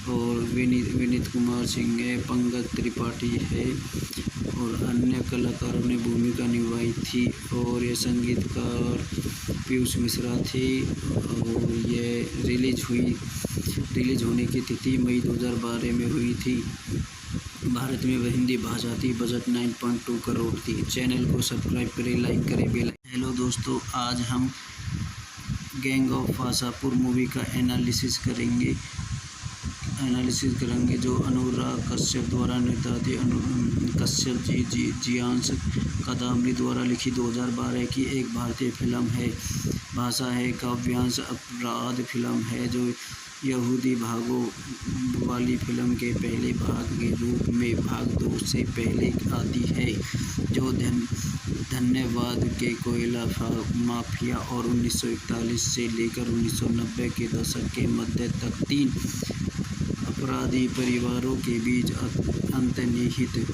और विनीत कुमार सिंह है, पंकज त्रिपाठी है और अन्य कलाकारों ने भूमिका निभाई थी और ये संगीतकार पीयूष मिश्रा थे और ये रिलीज होने की तिथि मई 2012 में हुई थी। भारत में वह हिंदी भाषा थी। बजट 9.2 करोड़ थी। चैनल को सब्सक्राइब करें, लाइक करें, बेल। हेलो दोस्तों, आज हम गैंग ऑफ वासापुर मूवी का एनालिसिस करेंगे जो अनुराग कश्यप द्वारा निर्देशित कश्यप जी जियांश कादम्बरी द्वारा लिखी 2012 की एक भारतीय फिल्म है। भाषा है काव्यांश अपराध फिल्म है जो यहूदी भागों वाली फिल्म के पहले भाग के रूप में भाग 2 से पहले आती है, जो धन्यवाद के कोयला माफिया और 1941 से लेकर 1990 के दशक के मध्य तक 3 अपराधी परिवारों के बीच अंतर्निहित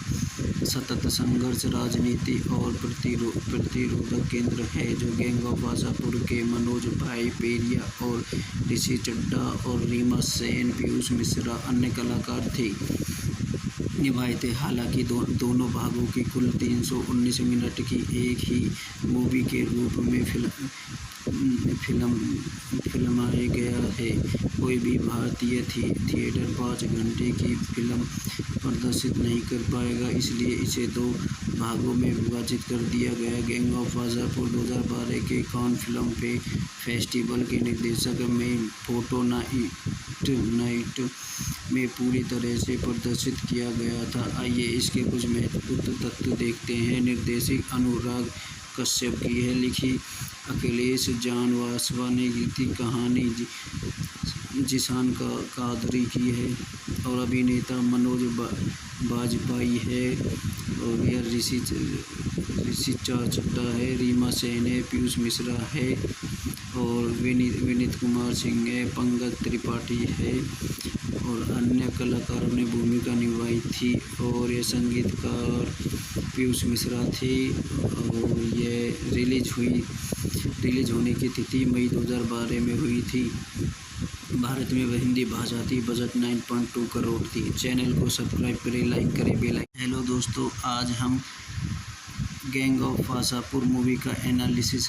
सतत संघर्ष, राजनीति और प्रतिरोधक केंद्र है, जो गैंग ऑफ वासापुर के मनोज भाई पेरिया और ऋषि चड्ढा और रीमा सेन, पीयूष मिश्रा अन्य कलाकार थे निभाए थे। हालांकि दोनों भागों की कुल 319 मिनट की एक ही मूवी के रूप में फिल्माया गया है। कोई भी भारतीय थिएटर 5 घंटे की फिल्म प्रदर्शित नहीं कर पाएगा, इसलिए इसे 2 भागों में विभाजित कर दिया गया। गैंग ऑफ वासापुर 2012 के कान फिल्म फेस्टिवल के निर्देशक में फोटो नाइट में पूरी तरह से प्रदर्शित किया गया था। आइए इसके कुछ महत्वपूर्ण तथ्य देखते हैं। निर्देशक अनुराग कश्यप की है, लिखी अखिलेश जानवासवा ने, गीति कहानी जिशान कादरी की है और अभिनेता मनोज बाजपेयी है और यह ऋषि चड्ढा है, रीमा सेन है, पीयूष मिश्रा है और विनीत कुमार सिंह है, पंकज त्रिपाठी है और अन्य कलाकारों ने भूमिका निभाई थी और ये संगीतकार पीयूष मिश्रा थे और ये रिलीज होने की तिथि मई 2012 में हुई थी। भारत में वह हिंदी भाषा थी। बजट 9.2 करोड़ थी। चैनल को सब्सक्राइब करें, लाइक करें, बेल। हेलो दोस्तों, आज हम गैंग ऑफ वासापुर मूवी का एनालिसिस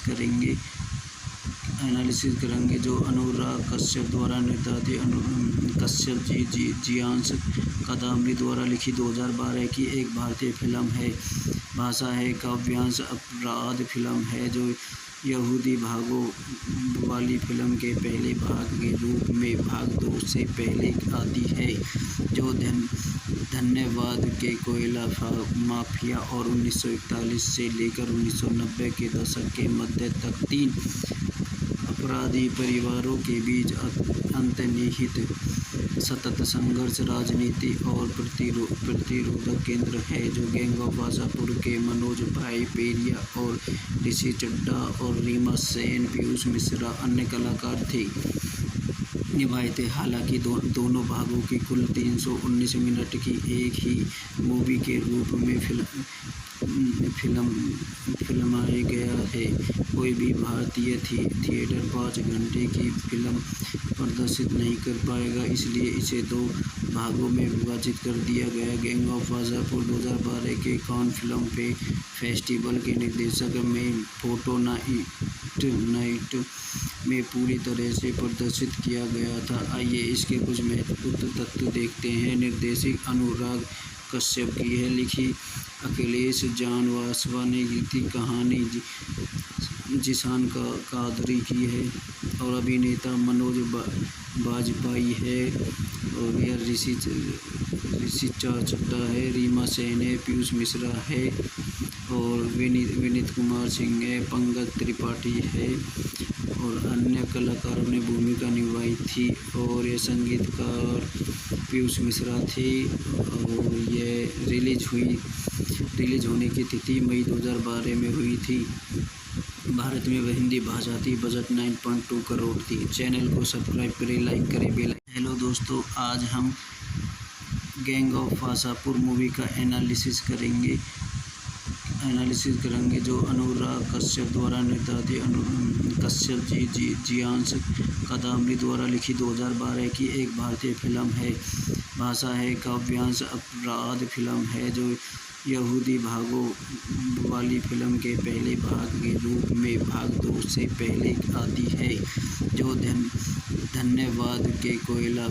करेंगे जो अनुराग कश्यप द्वारा निर्देशित कश्यप जी जियांश कादम्बरी द्वारा लिखी 2012 की एक भारतीय फिल्म है। भाषा है काव्यांश अपराध फिल्म है जो यहूदी भागों वाली फिल्म के पहले भाग के रूप में भाग 2 से पहले आती है, जो धन्यवाद के कोयला माफिया और 1941 से लेकर 1990 के दशक के मध्य तक 3 अपराधी परिवारों के बीच अंतर्निहित सतत संघर्ष, राजनीति और प्रतिरोधक केंद्र है, जो गैंग ऑफ वासापुर के मनोज भाई पेरिया और ऋषि चड्ढा और रीमा सेन, पीयूष मिश्रा अन्य कलाकार थे निभाए थे। हालांकि दोनों भागों की कुल 319 मिनट की एक ही मूवी के रूप में फिल्माया गया है। कोई भी भारतीय थिएटर 5 घंटे की फिल्म प्रदर्शित नहीं कर पाएगा, इसलिए इसे 2 भागों में विभाजित कर दिया गया। गैंग ऑफ वासापुर 2012 के कान फिल्म फेस्टिवल के निर्देशक में फोटो नाइट में पूरी तरह से प्रदर्शित किया गया था। आइए इसके कुछ महत्वपूर्ण तथ्य देखते हैं। निर्देशक अनुराग कश्यप की है, लिखी अखिलेश जानवासवा ने, गीत कहानी जिशान कादरी की है और अभिनेता मनोज बाजपेयी है और यह ऋषि चड्ढा है, रीमा सेन है, पीयूष मिश्रा है और विनीत कुमार सिंह है, पंकज त्रिपाठी है और अन्य कलाकारों ने भूमिका निभाई थी। और ये संगीतकार पीयूष मिश्रा थे और ये रिलीज होने की तिथि मई 2012 में हुई थी। भारत में वह हिंदी भाषा थी। बजट 9.2 करोड़ थी। चैनल को सब्सक्राइब करें, लाइक करें, बेल। हेलो दोस्तों, आज हम गैंग ऑफ वासापुर मूवी का एनालिसिस करेंगे, जो अनुराग कश्यप द्वारा निर्देशित कश्यप जियांश कदामनी द्वारा लिखी 2012 की एक भारतीय फिल्म है। भाषा है काव्यांश अपराध फिल्म है, जो यहूदी भागों वाली फिल्म के पहले भाग के रूप में भाग 2 से पहले आती है, जो धन्यवाद के कोयला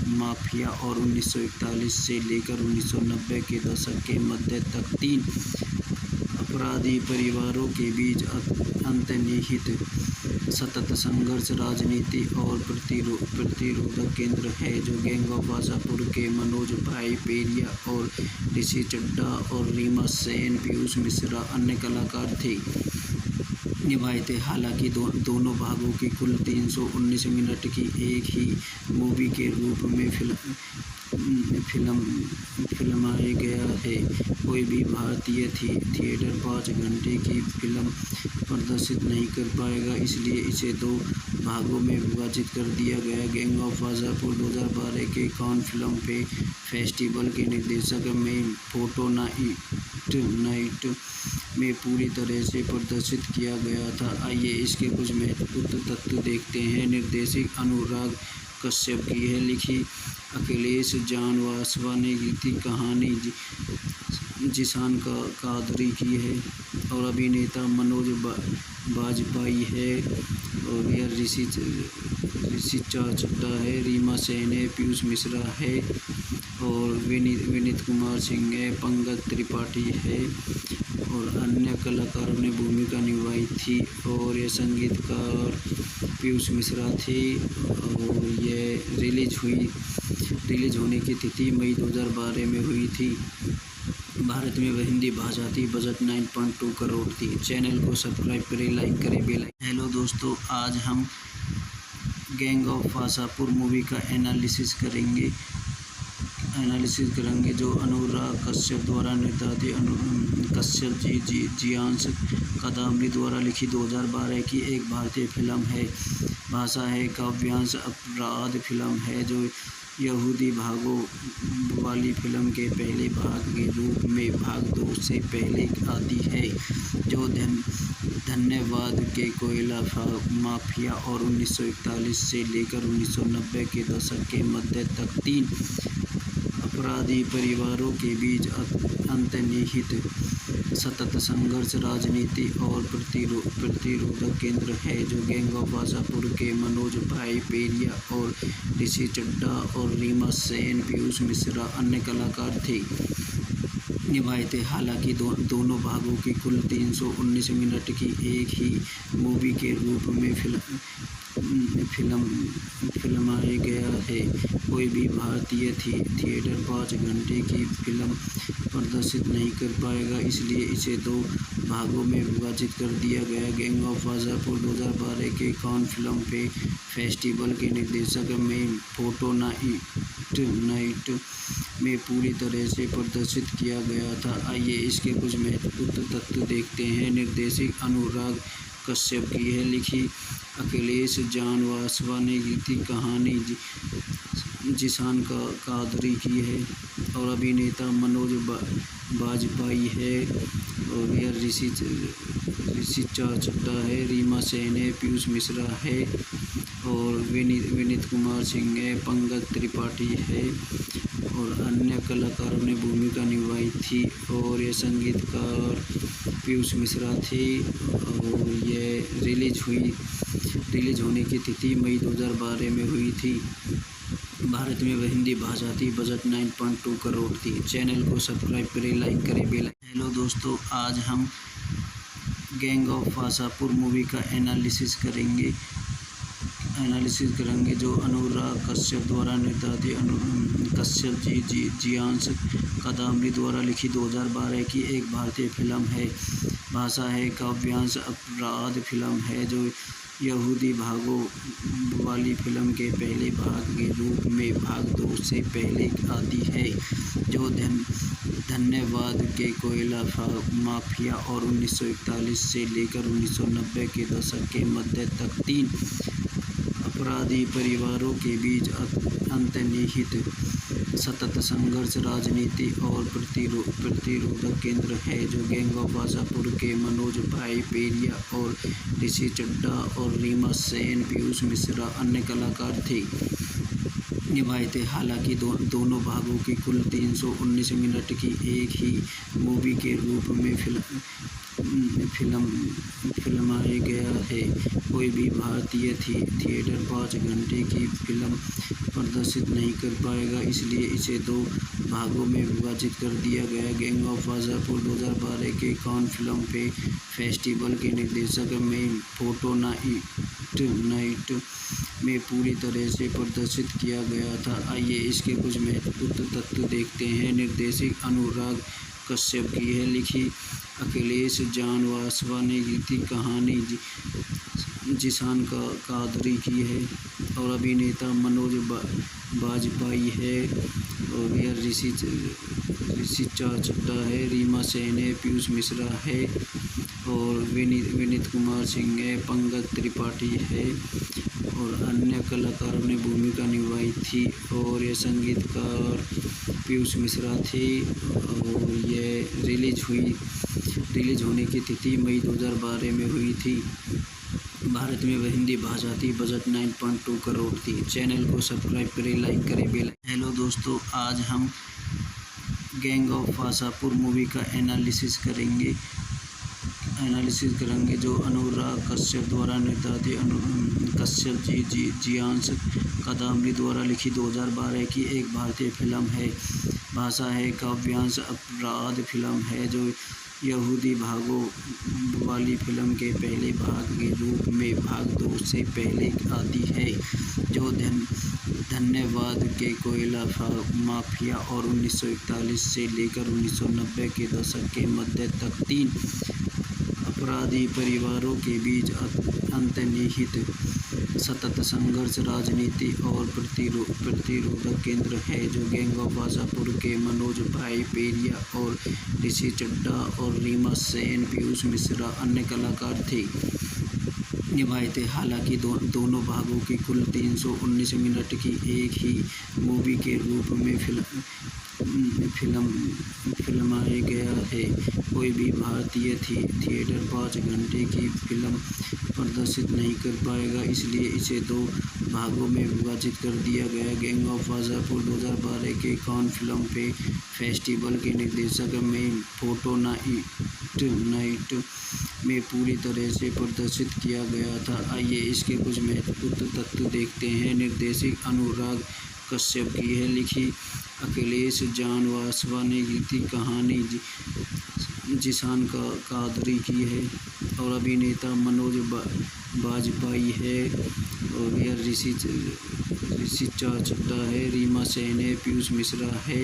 माफिया और 1941 से लेकर 1990 के दशक के मध्य तक 3 अपराधी परिवारों के बीच अंतर्निहित सतत संघर्ष, राजनीति और प्रतिरोधक केंद्र है, जो गैंग ऑफ वासापुर के मनोज भाई पेरिया और ऋषि चड्ढा और रीमा सेन, पीयूष मिश्रा अन्य कलाकार थे निभाए थे। हालांकि दोनों भागों की कुल 319 मिनट की एक ही मूवी के रूप में फिल्माया गया है। कोई भी भारतीय थिएटर 5 घंटे की फिल्म प्रदर्शित नहीं कर पाएगा, इसलिए इसे 2 भागों में विभाजित कर दिया गया। गैंग ऑफ वासापुर 2012 के कान फिल्म फेस्टिवल के निर्देशक में फोटो नाइट में पूरी तरह से प्रदर्शित किया गया था। आइए इसके कुछ महत्वपूर्ण तथ्य देखते हैं। निर्देशक अनुराग कश्यप की है, लिखी अखिलेश जानवासवा ने, गीत कहानी जिशान कादरी की है और अभिनेता मनोज बाजपेयी है और यह ऋषि चड्ढा है, रीमा सेन है, पीयूष मिश्रा है और विनीत कुमार सिंह है, पंकज त्रिपाठी है और अन्य कलाकारों ने भूमिका निभाई थी। और ये संगीतकार पीयूष मिश्रा थे और ये रिलीज होने की तिथि मई 2012 में हुई थी। भारत में वह हिंदी भाषा थी। बजट 9.2 करोड़ थी। चैनल को सब्सक्राइब करें, लाइक करें, बेल। हेलो दोस्तों, आज हम गैंग ऑफ वासापुर मूवी का एनालिसिस करेंगे, जो अनुराग कश्यप द्वारा निर्देशित कश्यप जियांश कदामनी द्वारा लिखी 2012 की एक भारतीय फिल्म है। भाषा है काव्यांश अपराध फिल्म है, जो यहूदी भागों वाली फिल्म के पहले भाग के रूप में भाग 2 से पहले आती है, जो धन्यवाद के कोयला माफिया और 1941 से लेकर 1990 के दशक के मध्य तक 3 अपराधी परिवारों के बीच अंतर्निहित सतत संघर्ष, राजनीति और प्रतिरोधक केंद्र है, जो गैंग ऑफ वासापुर के मनोज भाई पेरिया और ऋषि चड्ढा और रीमा सेन, पीयूष मिश्रा अन्य कलाकार थे निभाए थे। हालांकि दोनों भागों की कुल 319 मिनट की एक ही मूवी के रूप में फिल्माया गया है। कोई भी भारतीय थिएटर 5 घंटे की फिल्म प्रदर्शित नहीं कर पाएगा, इसलिए इसे 2 भागों में विभाजित कर दिया गया। गैंग ऑफ वासेपुर 2012 के कान फिल्म फेस्टिवल के निर्देशक में फोटो नाइट में पूरी तरह से प्रदर्शित किया गया था। आइए इसके कुछ महत्वपूर्ण तथ्य देखते हैं। निर्देशक अनुराग कश्यप की है, लिखी अखिलेश जानवासवा ने, गीत कहानी जिशान कादरी की है और अभिनेता मनोज बाजपेयी है और यह ऋषि चड्ढा है, रीमा सेन है, पीयूष मिश्रा है और विनीत कुमार सिंह है, पंकज त्रिपाठी है और अन्य कलाकारों ने भूमिका निभाई थी और ये संगीतकार पीयूष मिश्रा थे और ये रिलीज होने की तिथि मई 2012 में हुई थी। भारत में वह हिंदी भाषा थी। बजट 9.2 करोड़ थी। चैनल को सब्सक्राइब करें, लाइक करें, बेल। हेलो दोस्तों, आज हम गैंग ऑफ वासेपुर मूवी का एनालिसिस करेंगे जो अनुराग कश्यप द्वारा निर्देशित कश्यप जियांश कादम्बरी द्वारा लिखी 2012 की एक भारतीय फिल्म है। भाषा है काव्यांश अपराध फिल्म है जो यहूदी भागों वाली फिल्म के पहले भाग के रूप में भाग 2 से पहले आती है, जो धन्यवाद के कोयला माफिया और 1941 से लेकर 1990 के दशक के मध्य तक 3 अपराधी परिवारों के बीच अंतर्निहित सतत संघर्ष, राजनीति और प्रतिरोधक केंद्र है, जो गैंग ऑफ वासेपुर के मनोज भाई पेरिया और ऋषि चड्ढा और रीमा सेन, पीयूष मिश्रा अन्य कलाकार थे निभाए थे। हालांकि दोनों भागों की कुल 319 मिनट की एक ही मूवी के रूप में फिल्माया गया है। कोई भी भारतीय थिएटर 5 घंटे की फिल्म प्रदर्शित नहीं कर पाएगा, इसलिए इसे 2 भागों में विभाजित कर दिया गया। गैंग ऑफ वासेपुर 2012 के कान फिल्म फेस्टिवल के निर्देशक में फोटो नाइट में पूरी तरह से प्रदर्शित किया गया था। आइए इसके कुछ महत्वपूर्ण तथ्य देखते हैं। निर्देशक अनुराग कश्यप की है, लिखी अखिलेश जानवासवा ने, गीत कहानी जिशान कादरी की है और अभिनेता मनोज बाजपेयी है और यह ऋषि चड्ढा है, रीमा सेन है, पीयूष मिश्रा है और विनीत कुमार सिंह है, पंकज त्रिपाठी है और अन्य कलाकारों ने भूमिका निभाई थी और ये संगीतकार पीयूष मिश्रा थे और ये रिलीज होने की तिथि मई 2012 में हुई थी। भारत में वह हिंदी भाषा थी। बजट 9.2 करोड़ थी। चैनल को सब्सक्राइब करें, लाइक करें, बेल। हेलो दोस्तों, आज हम गैंग ऑफ वासेपुर मूवी का एनालिसिस करेंगे जो अनुराग कश्यप द्वारा निर्देशित कश्यप जियांश कादम्बरी द्वारा लिखी 2012 की एक भारतीय फिल्म है। भाषा है काव्यांश अपराध फिल्म है जो यहूदी भागों वाली फिल्म के पहले भाग के रूप में भाग 2 से पहले आती है, जो धन्यवाद के कोयला माफिया और 1941 से लेकर 1990 के दशक के मध्य तक 3 अपराधी परिवारों के बीच अंतर्निहित सतत संघर्ष, राजनीति और प्रतिरोधक केंद्र है, जो गैंग ऑफ वासेपुर के मनोज भाई पेरिया और ऋषि चड्ढा और रीमा सेन, पीयूष मिश्रा अन्य कलाकार थे निभाए थे। हालांकि दोनों भागों की कुल 319 मिनट की एक ही मूवी के रूप में फिल्माया गया है। कोई भी भारतीय थिएटर 5 घंटे की फिल्म प्रदर्शित नहीं कर पाएगा, इसलिए इसे 2 भागों में विभाजित कर दिया गया। गैंग ऑफ वासेपुर 2012 के कान फिल्म फेस्टिवल के निर्देशक में फोटो नाइट में पूरी तरह से प्रदर्शित किया गया था। आइए इसके कुछ महत्वपूर्ण तथ्य देखते हैं। निर्देशक अनुराग कश्यप की है, लिखी अखिलेश जानवासवा ने, गीत कहानी जिशान कादरी की है और अभिनेता मनोज वाजपेयी है, और यह ऋषि चड्ढा है, रीमा सेन है, पीयूष मिश्रा है,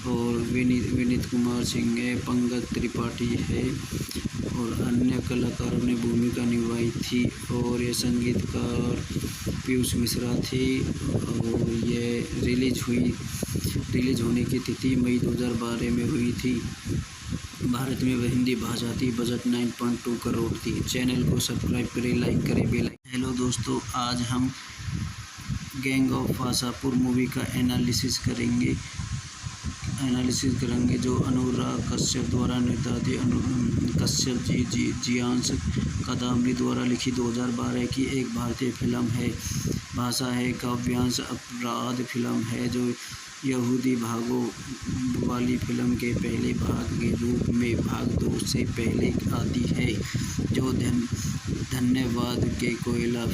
और विनीत कुमार सिंह है, पंकज त्रिपाठी है, और अन्य कलाकारों ने भूमिका निभाई थी। और ये संगीतकार पीयूष मिश्रा थे, और ये रिलीज होने की तिथि मई 2012 में हुई थी। भारत में वह हिंदी भाषा थी। बजट 9.2 करोड़ थी। चैनल को सब्सक्राइब करें, लाइक करें, बेल आइकन। हेलो दोस्तों, आज हम गैंग ऑफ वासापुर मूवी का एनालिसिस करेंगे, जो अनुराग कश्यप द्वारा निर्देशित कश्यप जी जियांश कादम्बरी द्वारा लिखी 2012 की एक भारतीय फिल्म है। भाषा है काव्यांश अपराध फिल्म है, जो यहूदी भागों वाली फिल्म के पहले भाग के रूप में भाग 2 से पहले आती है, जो धन्यवाद के कोयला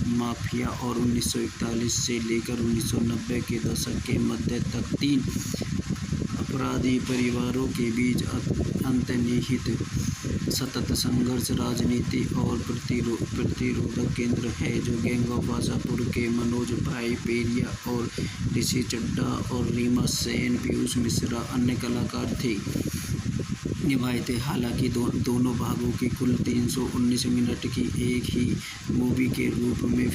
माफिया और 1941 से लेकर 1990 के दशक के मध्य तक 3 अपराधी परिवारों के बीच अंतर्निहित सतत संघर्ष, राजनीति और प्रतिरोधक केंद्र है, जो गैंग ऑफ वासापुर के मनोज भाई पेरिया और ऋषि चड्ढा और रीमा सेन, पीयूष मिश्रा अन्य कलाकार थे निभाए थे। हालांकि दोनों भागों की कुल 319 मिनट की एक ही मूवी के रूप में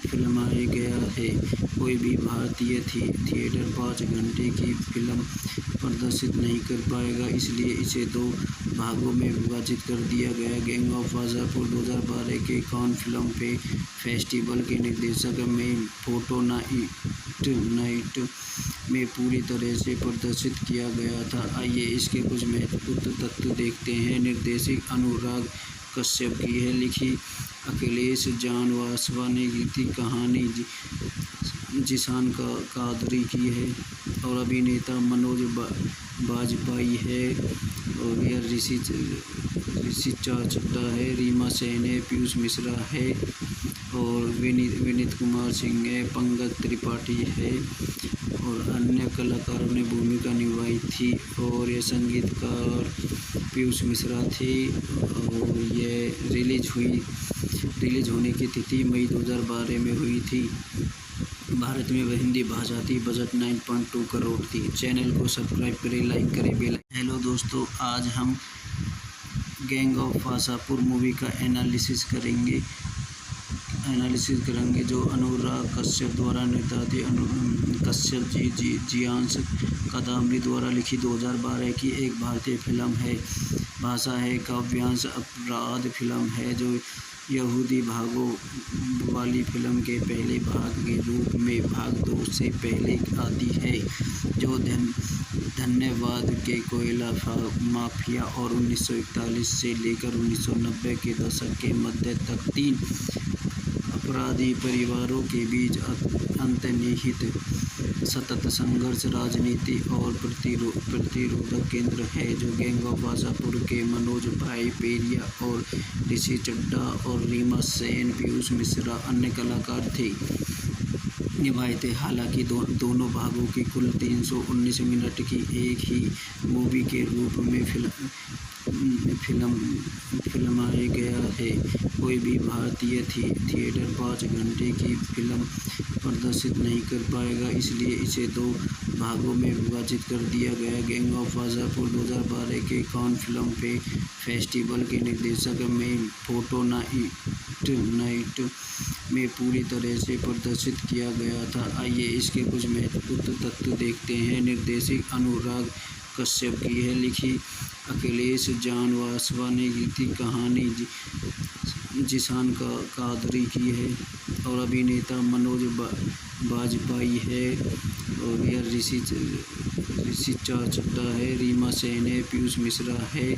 फिल्माया गया है। कोई भी भारतीय थिएटर 5 घंटे की फिल्म प्रदर्शित नहीं कर पाएगा, इसलिए इसे 2 भागों में विभाजित कर दिया गया। गैंग ऑफ वासापुर 2012 के कान फिल्म फेस्टिवल के निर्देशक में फोटो नाइट में पूरी तरह से प्रदर्शित किया गया था। आइए इसके कुछ महत्वपूर्ण तथ्य देखते हैं। निर्देशक अनुराग कश्यप की है, लिखी अखिलेश जानवासवा ने, गीत कहानी जिशान कादरी की है, और अभिनेता मनोज वाजपेयी है, और यह ऋषि चड्ढा है, रीमा सेन है, पीयूष मिश्रा है, और विनीत कुमार सिंह है, पंकज त्रिपाठी है, और अन्य कलाकारों ने भूमिका निभाई थी। और ये संगीतकार पीयूष मिश्रा थे, और ये रिलीज होने की तिथि मई 2012 में हुई थी। भारत में वह हिंदी भाषा थी। बजट 9.2 करोड़ थी। चैनल को सब्सक्राइब करें, लाइक करें, बेल आइकन। हेलो दोस्तों, आज हम गैंग ऑफ वासापुर मूवी का एनालिसिस करेंगे, जो अनुराग कश्यप द्वारा निर्देशित कश्यप जी जियांश कादम्बरी द्वारा लिखी 2012 की एक भारतीय फिल्म है। भाषा है काव्यांश अपराध फिल्म है, जो यहूदी भागों वाली फिल्म के पहले भाग के रूप में भाग 2 से पहले आती है, जो धन्यवाद के कोयला माफिया और 1941 से लेकर 1990 के दशक के मध्य तक 3 अपराधी परिवारों के बीच अंतर्निहित सतत संघर्ष, राजनीति और प्रतिरोधक केंद्र है, जो गैंग ऑफ वासापुर के मनोज भाई पेरिया और ऋषि चड्ढा और रीमा सेन, पीयूष मिश्रा अन्य कलाकार थे निभाए थे। हालांकि दोनों भागों की कुल 319 मिनट की एक ही मूवी के रूप में फिल्माया गया है। कोई भी भारतीय थिएटर 5 घंटे की फिल्म प्रदर्शित नहीं कर पाएगा, इसलिए इसे 2 भागों में विभाजित कर दिया गया। गैंग ऑफ वासापुर 2012 के कान फिल्म फेस्टिवल के निर्देशक में फोटो नाइट में पूरी तरह से प्रदर्शित किया गया था। आइए इसके कुछ महत्वपूर्ण तथ्य देखते हैं। निर्देशक अनुराग कश्यप की है, लिखी अखिलेश जानवासवा ने, गीत कहानी जिशान कादरी की है, और अभिनेता मनोज वाजपेयी है, और यह ऋषि चड्ढा है, रीमा सेन है, पीयूष मिश्रा है,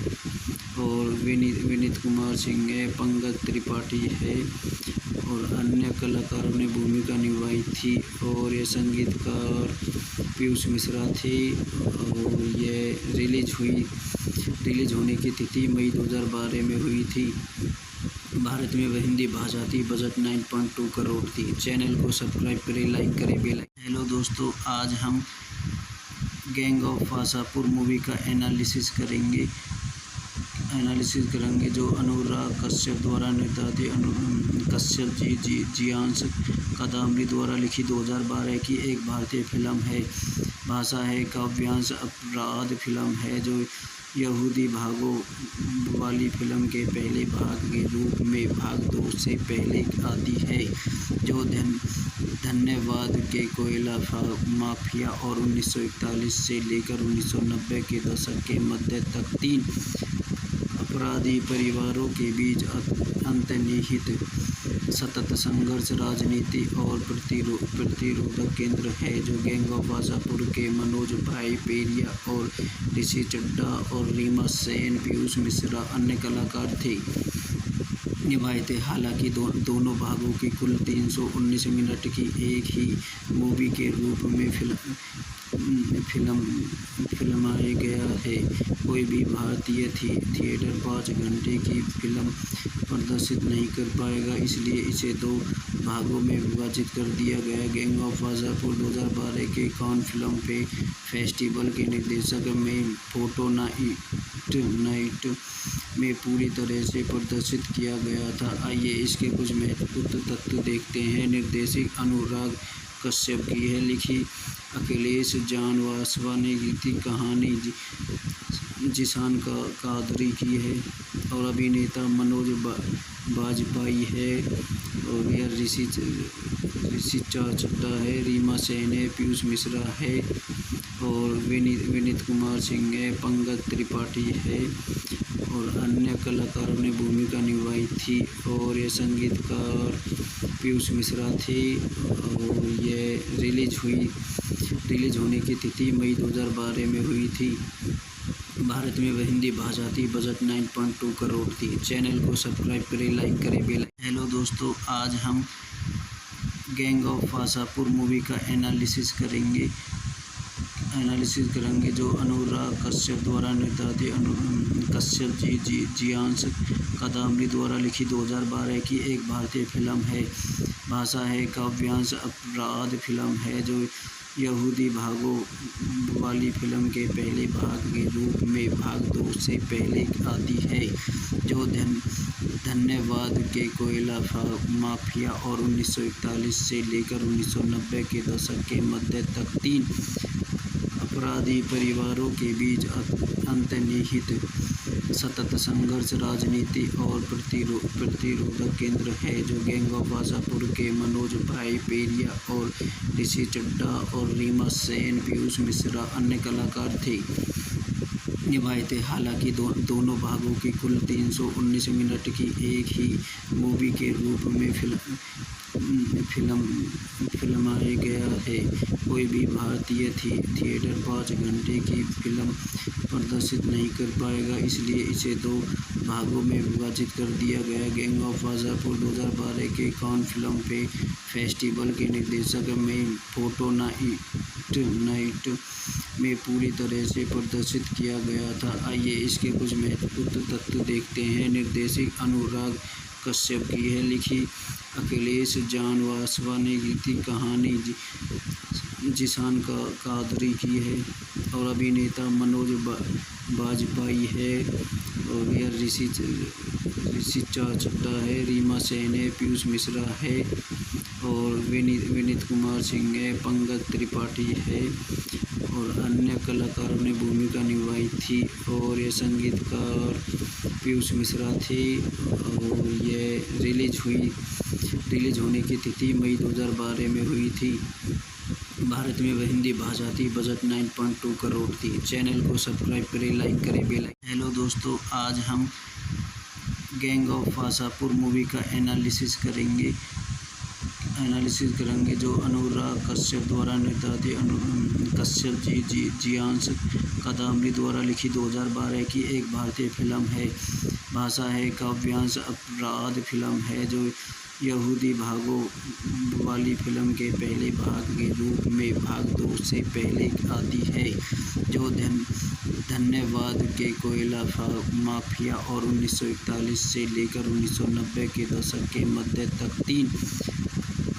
और विनीत कुमार सिंह है, पंकज त्रिपाठी है, और अन्य कलाकारों ने भूमिका निभाई थी। और ये संगीतकार पीयूष मिश्रा थे, और ये रिलीज होने की तिथि मई 2012 में हुई थी। भारत में वह हिंदी भाषा थी। बजट 9.2 करोड़ थी। चैनल को सब्सक्राइब करें, लाइक करें, बेल आइकन। हेलो दोस्तों, आज हम गैंग ऑफ वासापुर मूवी का एनालिसिस करेंगे, एनालिसिस करेंगे जो अनुराग कश्यप द्वारा निर्देशित कश्यप जियांश कादम्बरी द्वारा लिखी 2012 की एक भारतीय फिल्म है। भाषा है काव्यांश अपराध फिल्म है जो यहूदी भागों वाली फिल्म के पहले भाग के रूप में भाग 2 से पहले आती है, जो धन्यवाद के कोयला माफिया और 1941 से लेकर 1990 के दशक के मध्य तक 3 अपराधी परिवारों के बीच अंतर्निहित सतत संघर्ष, राजनीति और प्रतिरोधक केंद्र है, जो गैंग ऑफ वासापुर के मनोज भाई पेरिया और ऋषि चड्ढा और रीमा सेन, पीयूष मिश्रा अन्य कलाकार थे निभाए थे। हालांकि दोनों भागों की कुल 319 मिनट की एक ही मूवी के रूप में फिल्माया गया है। कोई भी भारतीय थिएटर 5 घंटे की फिल्म प्रदर्शित नहीं कर पाएगा, इसलिए इसे 2 भागों में विभाजित कर दिया गया। गैंग ऑफ वासापुर 2012 के कान फिल्म फेस्टिवल के निर्देशक में फोटो नाइट में पूरी तरह से प्रदर्शित किया गया था। आइए इसके कुछ महत्वपूर्ण तथ्य देखते हैं। निर्देशक अनुराग कश्यप की है, लिखी अखिलेश जानवासवा ने, गीत कहानी जिशान कादरी की है और अभिनेता मनोज बाजपेयी है और यह ऋषि चड्ढा है, रीमा सेन है, पीयूष मिश्रा है और विनीत कुमार सिंह है, पंकज त्रिपाठी है और अन्य कलाकारों ने भूमिका निभाई थी और ये संगीतकार पीयूष मिश्रा थे और ये रिलीज होने की तिथि मई 2012 में हुई थी। भारत में वह हिंदी भाषा थी। बजट 9.2 करोड़ थी। चैनल को सब्सक्राइब करें, लाइक करें, बेल। हेलो दोस्तों, आज हम गैंग ऑफ वासापुर मूवी का एनालिसिस करेंगे जो अनुराग कश्यप द्वारा निर्देशित कश्यप जियांश कादम्बरी द्वारा लिखी 2012 की एक भारतीय फिल्म है। भाषा है काव्यांश अपराध फिल्म है जो यहूदी भागों वाली फिल्म के पहले भाग के रूप में भाग 2 से पहले आती है, जो धन्यवाद के कोयला माफिया और 1941 से लेकर 1990 के दशक के मध्य तक 3 अपराधी परिवारों के बीच अंतर्निहित सतत संघर्ष, राजनीति और प्रतिरोधक केंद्र है, जो गैंग ऑफ वासापुर के मनोज भाई पेरिया और ऋषि चड्ढा और रीमा सेन, पीयूष मिश्रा अन्य कलाकार थे निभाए थे। हालांकि दोनों भागों की कुल 319 मिनट की एक ही मूवी के रूप में फिल्माया गया है। कोई भी भारतीय थिएटर 5 घंटे की फिल्म प्रदर्शित नहीं कर पाएगा, इसलिए इसे 2 भागों में विभाजित कर दिया गया। गैंग ऑफ वासापुर 2012 के कान फिल्म फेस्टिवल के निर्देशक में फोटो नाइट में पूरी तरह से प्रदर्शित किया गया था। आइए इसके कुछ महत्वपूर्ण तथ्य देखते हैं। निर्देशक अनुराग कश्यप की है, लिखी अखिलेश जानवासवा ने, गीत कहानी जिशान कादरी की है और अभिनेता मनोज बाजपेयी है और यह ऋषि चड्ढा है, रीमा सेन है, पीयूष मिश्रा है और विनीत कुमार सिंह है, पंकज त्रिपाठी है और अन्य कलाकारों ने भूमिका निभाई थी और ये संगीतकार पीयूष मिश्रा थे और ये रिलीज होने की तिथि मई 2012 में हुई थी। भारत में वह हिंदी भाषा थी। बजट 9.2 करोड़ थी। चैनल को सब्सक्राइब करें, लाइक करें, बेल। हेलो दोस्तों, आज हम गैंग ऑफ वासापुर मूवी का एनालिसिस करेंगे जो अनुराग कश्यप द्वारा निर्देशित कश्यप जियांश कादम्बरी द्वारा लिखी 2012 की एक भारतीय फिल्म है। भाषा है काव्यांश अपराध फिल्म है जो यहूदी भागों वाली फिल्म के पहले भाग के रूप में भाग 2 से पहले आती है, जो धन्यवाद के कोयला माफिया और 1941 से लेकर 1990 के दशक के मध्य तक 3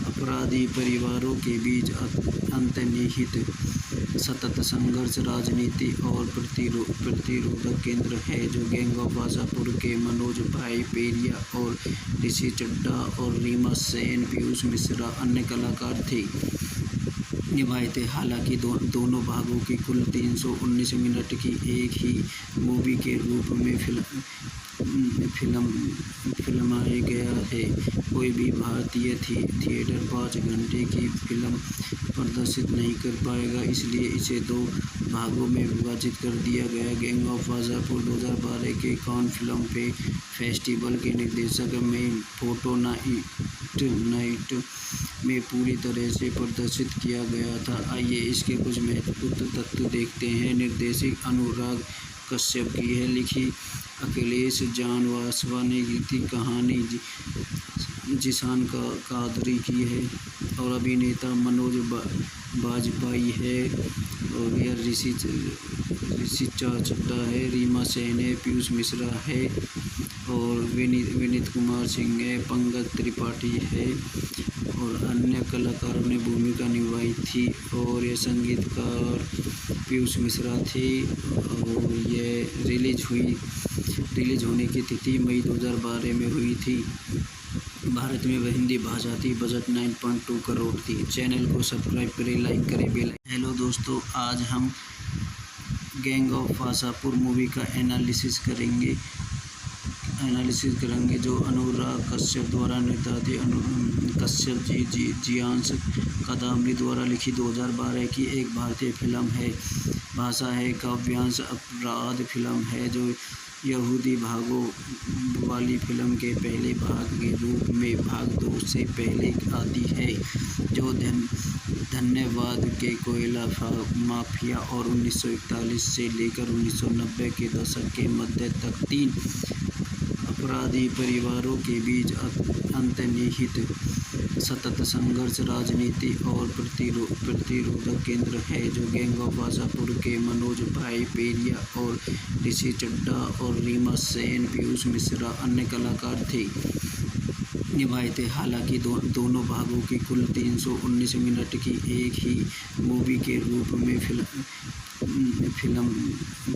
अपराधी परिवारों के बीच अंतर्निहित सतत संघर्ष, राजनीति और प्रतिरोधक केंद्र है, जो गैंग ऑफ वासापुर के मनोज भाई पेरिया और ऋषि चड्ढा और रीमा सेन, पीयूष मिश्रा अन्य कलाकार थे निभाए थे। हालांकि दोनों भागों की कुल 319 मिनट की एक ही मूवी के रूप में फिल्माया गया है। कोई भी भारतीय थिएटर 5 घंटे की फिल्म प्रदर्शित नहीं कर पाएगा, इसलिए इसे 2 भागों में विभाजित कर दिया गया। गैंग ऑफ वासापुर 2012 के कान फिल्म फेस्टिवल के निर्देशक में फोटो नाइट में पूरी तरह से प्रदर्शित किया गया था। आइए इसके कुछ महत्वपूर्ण तथ्य देखते हैं। निर्देशक अनुराग कश्यप की है, लिखी अखिलेश जान वासवा ने, गीत कहानी जिशान कादरी की है और अभिनेता मनोज बाजपेयी है और यह ऋषि चड्ढा है, रीमा सेन है, पीयूष मिश्रा है और विनीत कुमार सिंह है, पंकज त्रिपाठी है और अन्य कलाकारों ने भूमिका निभाई थी और ये संगीतकार पीयूष मिश्रा थे और ये रिलीज होने की तिथि मई 2012 में हुई थी। भारत में हिंदी भाषा थी। बजट 9.2 करोड़ थी। चैनल को सब्सक्राइब करें, लाइक करें, बेल। हेलो दोस्तों, आज हम गैंग ऑफ वासापुर मूवी का एनालिसिस करेंगे जो अनुराग कश्यप द्वारा निर्देशित कश्यप जियांश कादम्बरी द्वारा लिखी 2012 की एक भारतीय फिल्म है। भाषा है काव्यांश अपराध फिल्म है, जो यहूदी भागों वाली फिल्म के पहले भाग के रूप में भाग 2 से पहले आती है, जो धन्यवाद के कोयला माफिया और 1941 से लेकर 1990 के दशक के मध्य तक 3 अपराधी परिवारों के बीच अंतर्निहित सतत संघर्ष, राजनीति और प्रतिरोधक केंद्र है, जो गैंग ऑफ वासापुर के मनोज भाई पेरिया और ऋषि चड्ढा और रीमा सेन, पीयूष मिश्रा अन्य कलाकार थे निभाए थे। हालांकि दोनों भागों की कुल 319 मिनट की एक ही मूवी के रूप में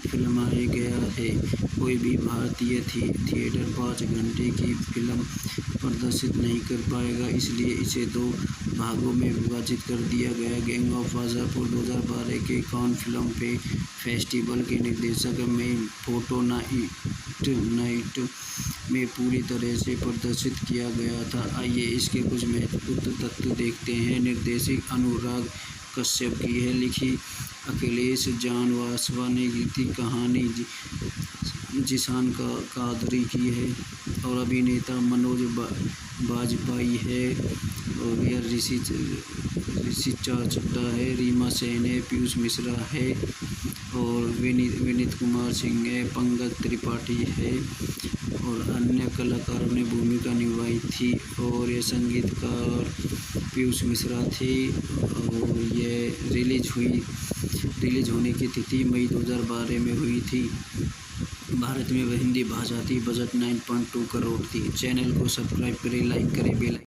फिल्माया गया है। कोई भी भारतीय थिएटर 5 घंटे की फिल्म प्रदर्शित नहीं कर पाएगा, इसलिए इसे 2 भागों में विभाजित कर दिया गया। गैंग ऑफ वासापुर 2012 के कान फिल्म फेस्टिवल के निर्देशक में फोटो नाइट में पूरी तरह से प्रदर्शित किया गया था। आइए इसके कुछ महत्वपूर्ण तथ्य देखते हैं। निर्देशक अनुराग कश्यप की है, लिखी अखिलेश जान वासवा ने, गीत कहानी जिशान कादरी की है और अभिनेता मनोज बाजपेयी है और यह ऋषि चड्ढा है, रीमा सेन है, पीयूष मिश्रा है और विनीत कुमार सिंह है, पंकज त्रिपाठी है और अन्य कलाकारों ने भूमिका निभाई थी और ये संगीतकार पीयूष मिश्रा थे और ये रिलीज होने की तिथि मई 2012 में हुई थी। भारत में हिंदी भाषा थी। बजट 9.2 करोड़ थी। चैनल को सब्सक्राइब करें, लाइक करें, बेल